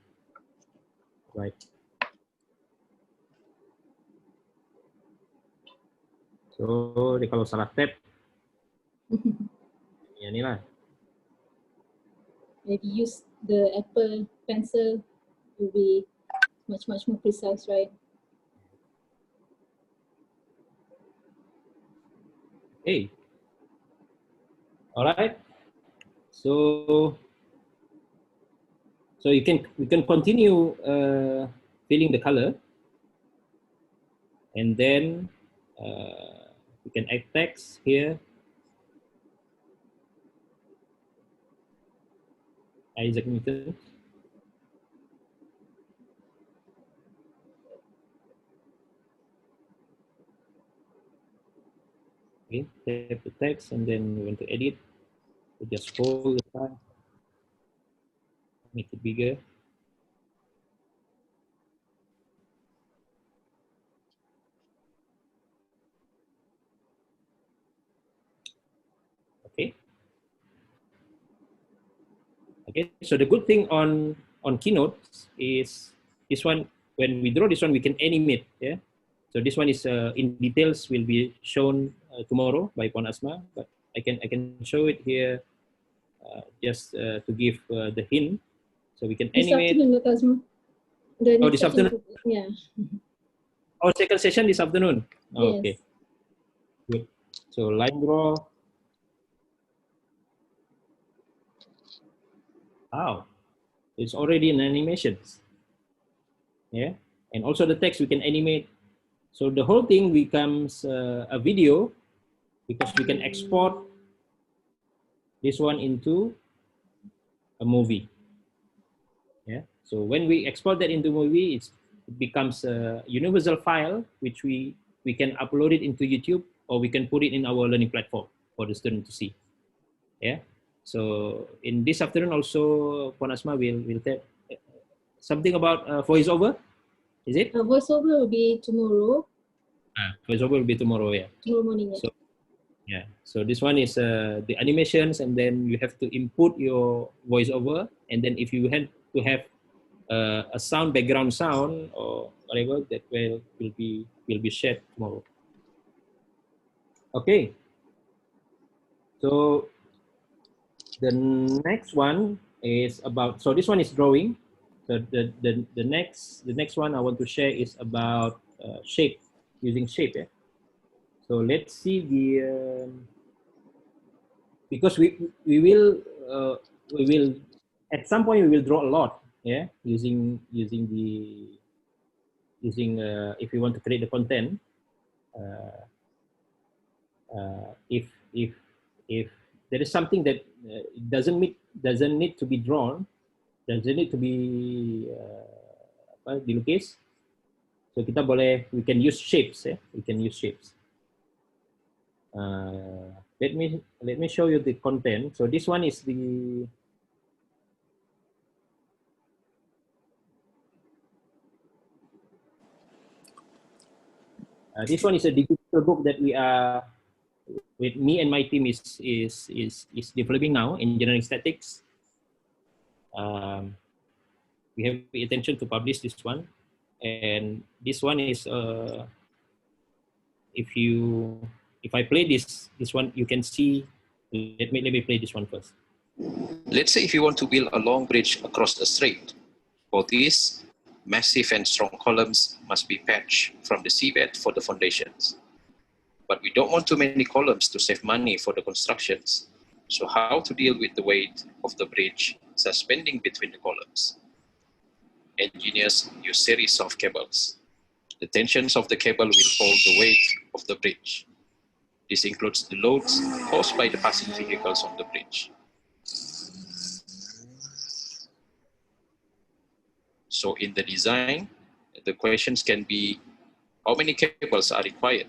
right. So kalau salah tap, ya inilah. If you use the Apple pencil, it will be much more precise, right? Hey, all right. So we can continue filling the color, and then we can add text here. Isaac Newton. Okay, tap the text, and then we want to edit. We just scroll the file, make it bigger. Okay. Okay. So the good thing on Keynote is this one. When we draw this one, we can animate. Yeah. So this one is in details will be shown tomorrow by Puan Asma, but I can show it here just to give the hint. So we can This animate. afternoon, Dr. Asma. The Oh, next this afternoon. session, yeah. Oh, second session this afternoon. Oh, Yes. okay. Good. So line draw. Wow, it's already in animations. Yeah, and also the text we can animate. So the whole thing becomes a video because we can export this one into a movie. Yeah. So when we export that into movie, it becomes a universal file which we can upload it into YouTube, or we can put it in our learning platform for the student to see. Yeah. So in this afternoon also, Puan Asma will tell something about voiceover. Is it? Voiceover will be tomorrow. Voiceover will be tomorrow. Yeah. Tomorrow morning. Yeah. So yeah. So this one is the animations, and then you have to input your voiceover, and then if you had to have a sound, background sound or whatever, that will be shared tomorrow. Okay. So the next one is about, so this one is drawing. So the next one I want to share is about shape, using shape. Yeah? So let's see the because we will at some point we will draw a lot, yeah, using if we want to create the content. If there is something that doesn't need to be drawn, doesn't need to be dilukis, so kita boleh, we can use shapes, yeah? We can use shapes. Let me show you the content. So this one is the this one is a digital book that we are with me and my team is developing now, engineering statics. We have the intention to publish this one, and this one is if I play this one, you can see. Let me play this one first. Let's say if you want to build a long bridge across a strait. For this, massive and strong columns must be patched from the seabed for the foundations. But we don't want too many columns to save money for the constructions. So how to deal with the weight of the bridge suspending between the columns? Engineers use series of cables. The tensions of the cable will hold the weight of the bridge. This includes the loads caused by the passing vehicles on the bridge. So in the design, the questions can be, how many cables are required?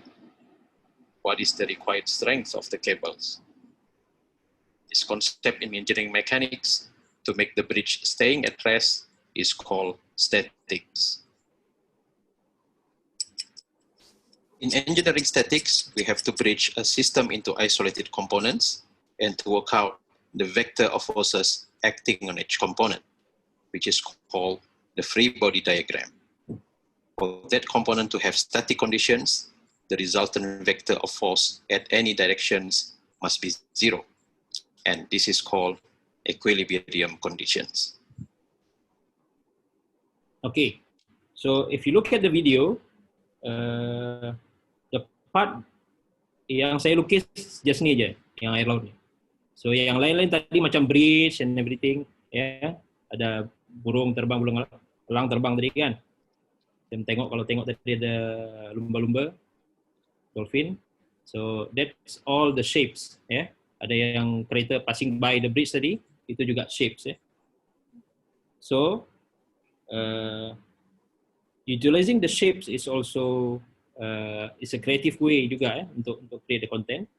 What is the required strength of the cables? This concept in engineering mechanics to make the bridge staying at rest is called statics. In engineering statics, we have to bridge a system into isolated components and to work out the vector of forces acting on each component, which is called the free body diagram. For that component to have static conditions, the resultant vector of force at any directions must be 0. And this is called equilibrium conditions. Okay, so if you look at the video, the part yang saya lukis just ni je, yang air laut ni. So yang lain-lain tadi macam bridge and everything, ya, ada burung terbang, elang terbang tadi kan. Dan kalau tengok tadi ada lumba-lumba, dolphin. So that's all the shapes, ya. Ada yang kereta passing by the bridge tadi, itu juga shapes, ya. So utilizing the shapes is also is a creative way juga, untuk create the content.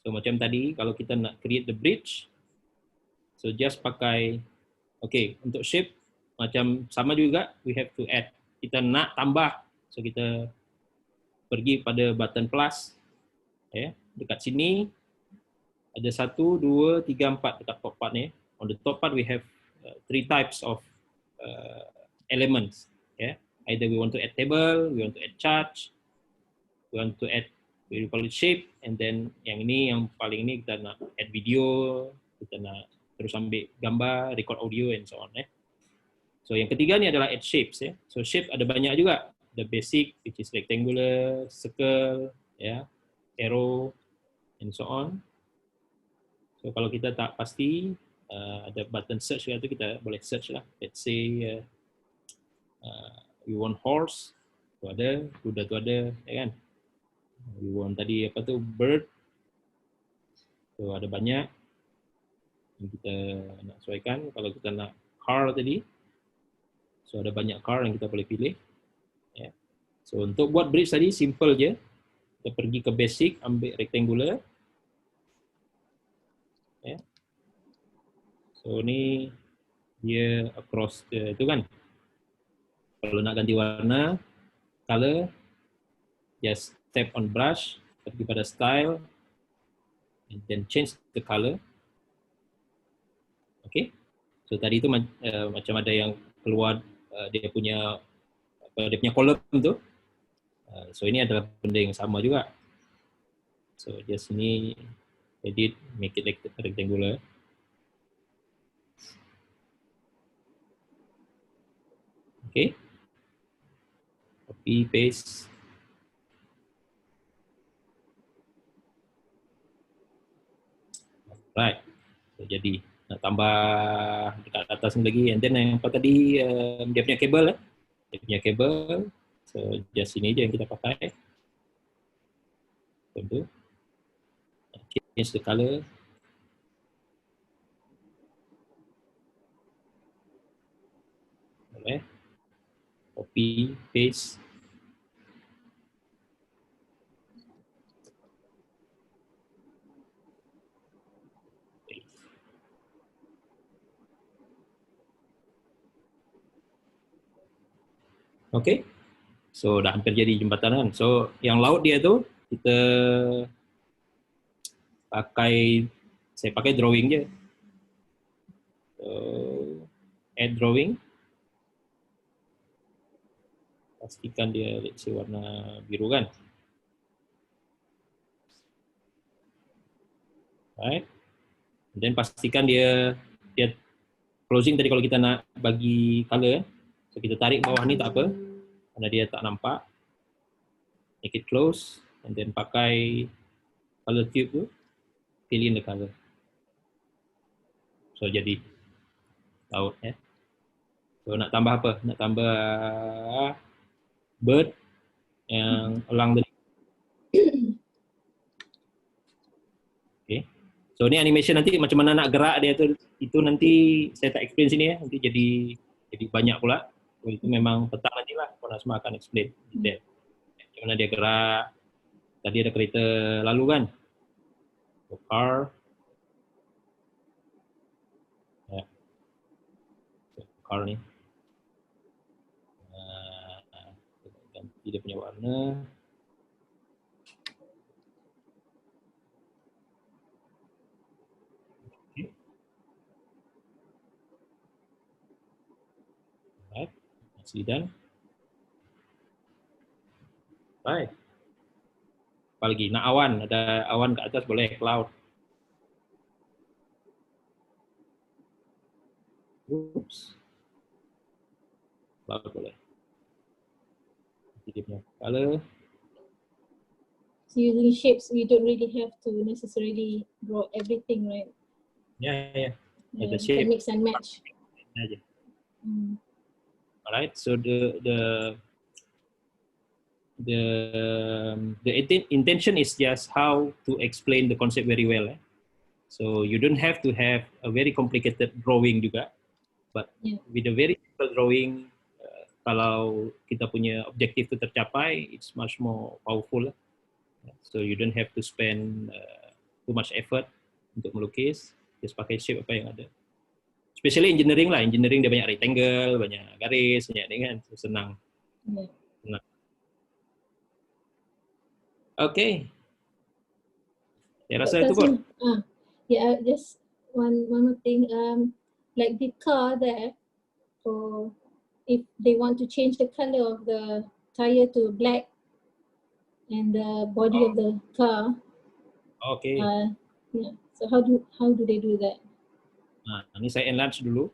So macam tadi kalau kita nak create the bridge, so just pakai, okay, untuk shape macam sama juga, we have to add. Kita nak tambah, so kita pergi pada button plus, ya, dekat sini ada 1, 2, 3, 4 dekat top part ni. On the top part we have 3 types of elements, ya. Either we want to add table, we want to add chart, we want to add, we call it shape, and then yang ini, yang paling ini kita nak add video, kita nak terus ambil gambar, record audio, and so on. So yang ketiga ni adalah add shapes. So shape ada banyak juga. The basic, which is rectangular, circle, arrow, and so on. So kalau kita tak pasti, ada button search tu, kita boleh search lah. Let's say we want horse, tu ada, kuda tu ada, ya kan? We want tadi apa tu, bird, tu ada banyak yang kita nak sesuaikan. Kalau kita nak car tadi, so ada banyak car yang kita boleh pilih. Ya. So untuk buat bridge tadi simple je. Kita pergi ke basic, ambil rectangular. Ya. So ni dia across itu kan. Kalau nak ganti warna, color, just tap on brush, pergi pada style, and then change the color. Okay. So tadi itu macam ada yang keluar dia punya kolom tu. So ini adalah benda yang sama juga. So just sini edit, make it rectangular. Okay. Copy, paste. Right. So, jadi nak tambah dekat atas ni lagi. And then yang apa tadi, dia punya kabel. Dia punya kabel. So just ini je yang kita pakai. Contoh. Change the color. Boleh. Copy, paste. Okay. So dah hampir jadi jembatan kan. So yang laut dia tu kita pakai, saya pakai drawing je. So, add drawing. Pastikan dia let's say warna biru kan. Right. Dan pastikan dia closing tadi kalau kita nak bagi color. So kita tarik bawah ni tak apa. Karena dia tak nampak. Make it close. And then pakai color tube tu. Fill in the color. So jadi laut ya. So nak tambah apa? Nak tambah bird yang elang tadi. Okay. So ni animation nanti macam mana nak gerak dia tu, itu nanti saya tak explain sini ya. Nanti jadi banyak pula. So, itu memang petang nanti lah. Korang semua akan explain. Macam mana dia gerak. Tadi ada kereta lalu kan. So, car. Ya. So, car ni. Ganti dia punya warna. Okay. Right. Masih done. Right. Apa lagi? Nak awan. Ada awan ke atas boleh. Cloud. Oops. Cloud boleh. Dia punya color. So using shapes, we don't really have to necessarily draw everything, right? Yeah. Yeah, The shape. mix and match. Aja. Alright. So the intention is just how to explain the concept very well. So you don't have to have a very complicated drawing juga, but with a very simple drawing, kalau kita punya objektif itu tercapai, it's much more powerful. So you don't have to spend too much effort untuk melukis, just pakai shape apa yang ada. Especially engineering lah, engineering dia banyak rectangle, banyak garis, banyak ni kan, so senang. Senang. Okay. Saya rasa itu pun. Yeah, just one more thing. Like the car there, or if they want to change the color of the tire to black and the body of the car. Okay. Yeah. So how do they do that? Nah, ini saya enlarge dulu.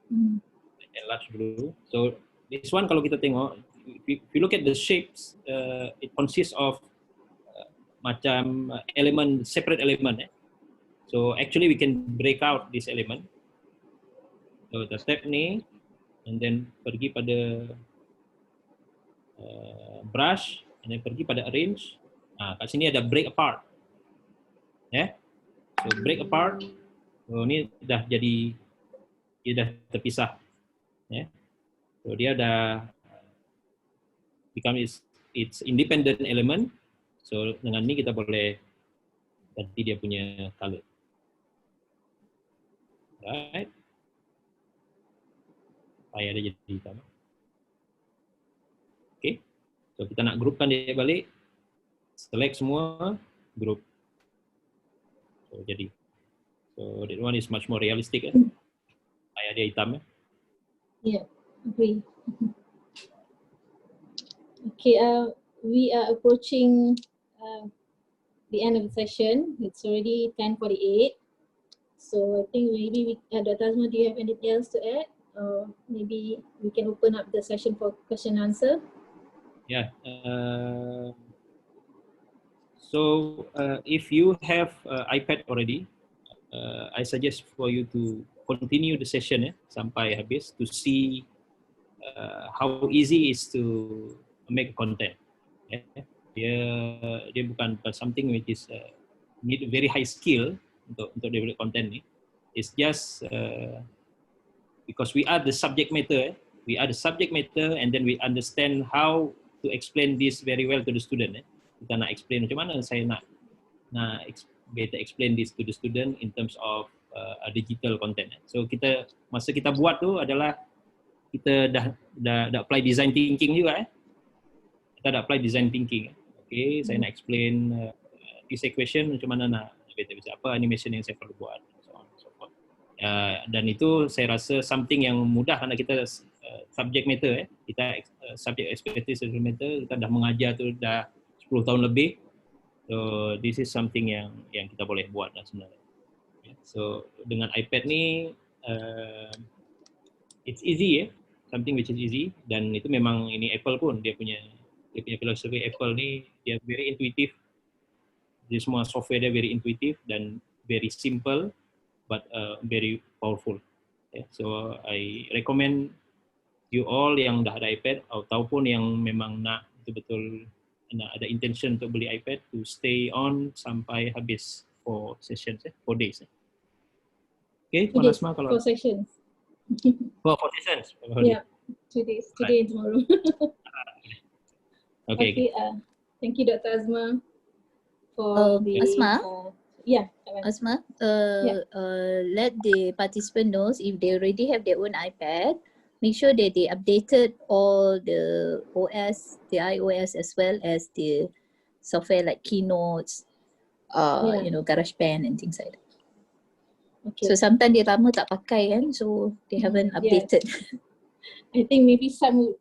Enlarge dulu. So this one kalau kita tengok, if you look at the shapes, it consists of macam element, separate element. So actually we can break out this element. So the step ni, and then pergi pada brush, and then pergi pada arrange. Kat sini ada break apart. So break apart. So ni dah jadi, dia dah terpisah. So dia dah become its independent element. So dengan ni kita boleh ganti dia punya color. Right. Supaya dia jadi hitam. Okay. So kita nak groupkan dia balik. Select semua, group. So jadi. So that one is much more realistic. Supaya dia hitam. Yeah, agree. Okay, we are approaching the end of the session. It's already 10:48. So I think maybe Dr. Azma, do you have anything else to add? maybe we can open up the session for question and answer. Yeah. So if you have iPad already, I suggest for you to continue the session sampai habis to see how easy is to make content. Dia bukan something which is need very high skill untuk develop content ni. It's just because we are the subject matter. We are the subject matter, and then we understand how to explain this very well to the student. Kita nak explain macam mana saya nak better explain this to the student in terms of digital content. So masa kita buat tu adalah kita dah apply design thinking juga. Kita dah apply design thinking. Okay, saya nak explain this equation macam mana nak better apa animation yang saya perlu buat, so on so forth. Dan itu saya rasa something yang mudah karena kita subject matter kita subject expertise subject matter, kita dah mengajar tu dah 10 tahun lebih. So this is something yang kita boleh buat lah sebenarnya. So dengan iPad ni it's easy something which is easy, dan itu memang ini Apple pun dia punya filosofi Apple ni, dia very intuitive. Dia semua software dia very intuitive dan very simple but very powerful. So I recommend you all yang dah ada iPad ataupun yang memang nak betul-betul ada intention untuk beli iPad to stay on sampai habis for sessions, 4 days. Okay, Puan Asma kalau 4 sessions. 4 sessions. Yeah, 2 days, today and tomorrow. Okay. Thank you, Dr. Azma, for the Asma. Asma. Let the participant knows if they already have their own iPad. Make sure that they updated all the OS, the iOS, as well as the software like Keynotes, GarageBand and things like that. Okay. So sometimes dia lama tak pakai kan, so they haven't updated. I think maybe some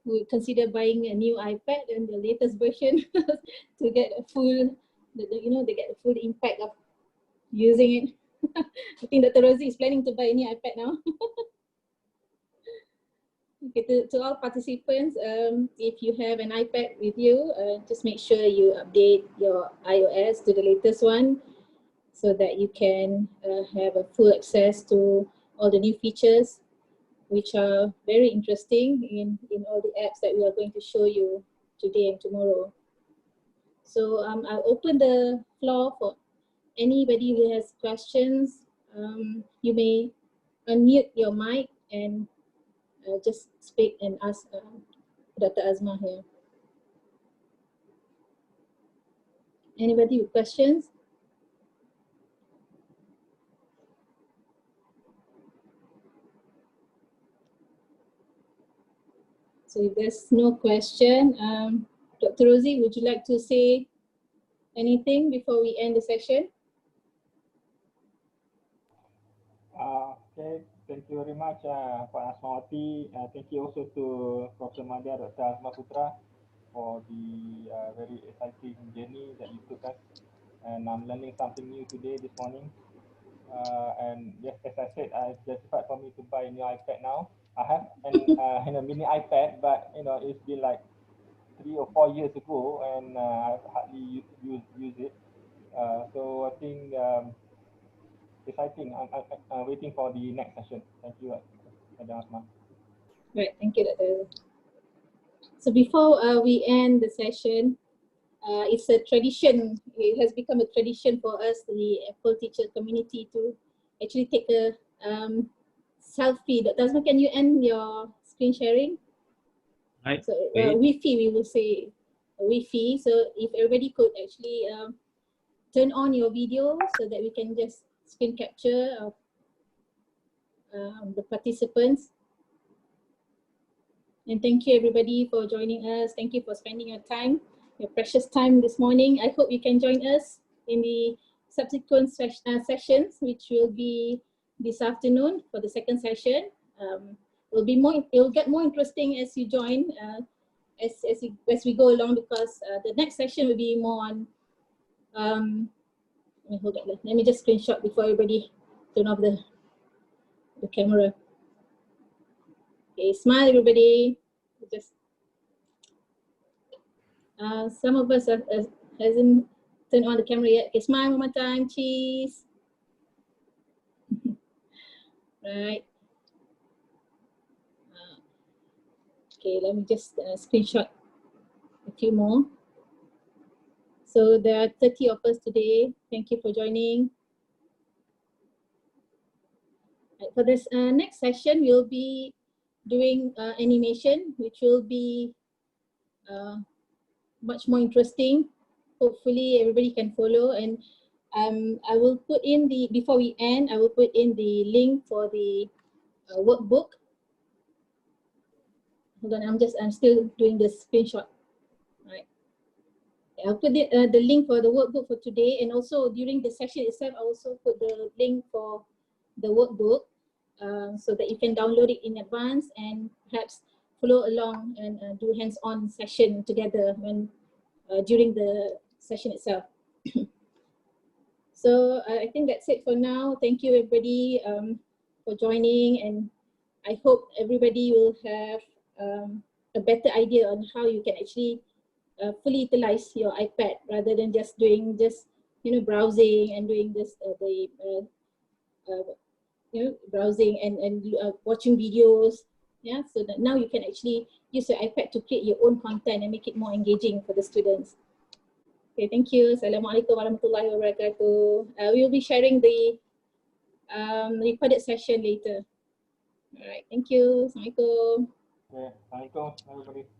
would consider buying a new iPad and the latest version to get a full, they get a full impact of using it. I think Dr. Rosie is planning to buy a new iPad now. Okay, to all participants, if you have an iPad with you, just make sure you update your iOS to the latest one so that you can have a full access to all the new features, which are very interesting in all the apps that we are going to show you today and tomorrow. So I'll open the floor for anybody who has questions. You may unmute your mic and just speak and ask Dr. Azma here. Anybody with questions? So if there's no question, Dr. Rosie, would you like to say anything before we end the session? Okay, thank you very much, Pak Asmawati. Thank you also to Professor Madya, Dr. Azma Putra, for the very exciting journey that you took us. And I'm learning something new today, this morning. And yes, as I said, it's justified for me to buy a new iPad now. I have a mini iPad, but it's been like 3 or 4 years ago, and I've hardly use it. So I think exciting. I'm waiting for the next session. Thank you, Madam Asma. Right, thank you, Dr. So before we end the session, it's a tradition. It has become a tradition for us, the Apple teacher community, to actually take a selfie. Dr. Asma, can you end your screen sharing? Right. So Wi-Fi, we will say Wi-Fi. So if everybody could actually turn on your video so that we can just screen capture of the participants. And thank you everybody for joining us. Thank you for spending your time, your precious time this morning. I hope you can join us in the subsequent sessions, which will be this afternoon for the second session. It'll get more interesting as you join, as we go along, because the next session will be more on hold on, let me just screenshot before everybody turn off the camera. Okay, smile everybody. Just some of us hasn't turned on the camera yet. Okay, smile one more time, cheese. Right. Okay, let me just screenshot a few more. So there are 30 of us today. Thank you for joining. Right, for this next session, we'll be doing animation, which will be much more interesting. Hopefully everybody can follow, and I will put in the, before we end, I will put in the link for the workbook. Hold on, I'm still doing the screenshot. Right. I'll put the link for the workbook for today, and also during the session itself, I also put the link for the workbook so that you can download it in advance and perhaps follow along and do hands-on session together when during the session itself. So I think that's it for now. Thank you everybody for joining, and I hope everybody will have a better idea on how you can actually fully utilize your iPad rather than just doing browsing and doing this browsing and watching videos. Yeah, so that now you can actually use your iPad to create your own content and make it more engaging for the students. Okay, thank you. Assalamualaikum warahmatullahi wabarakatuh. We will be sharing the recorded session later. All right, thank you. Assalamualaikum. Yeah, Assalamualaikum everybody.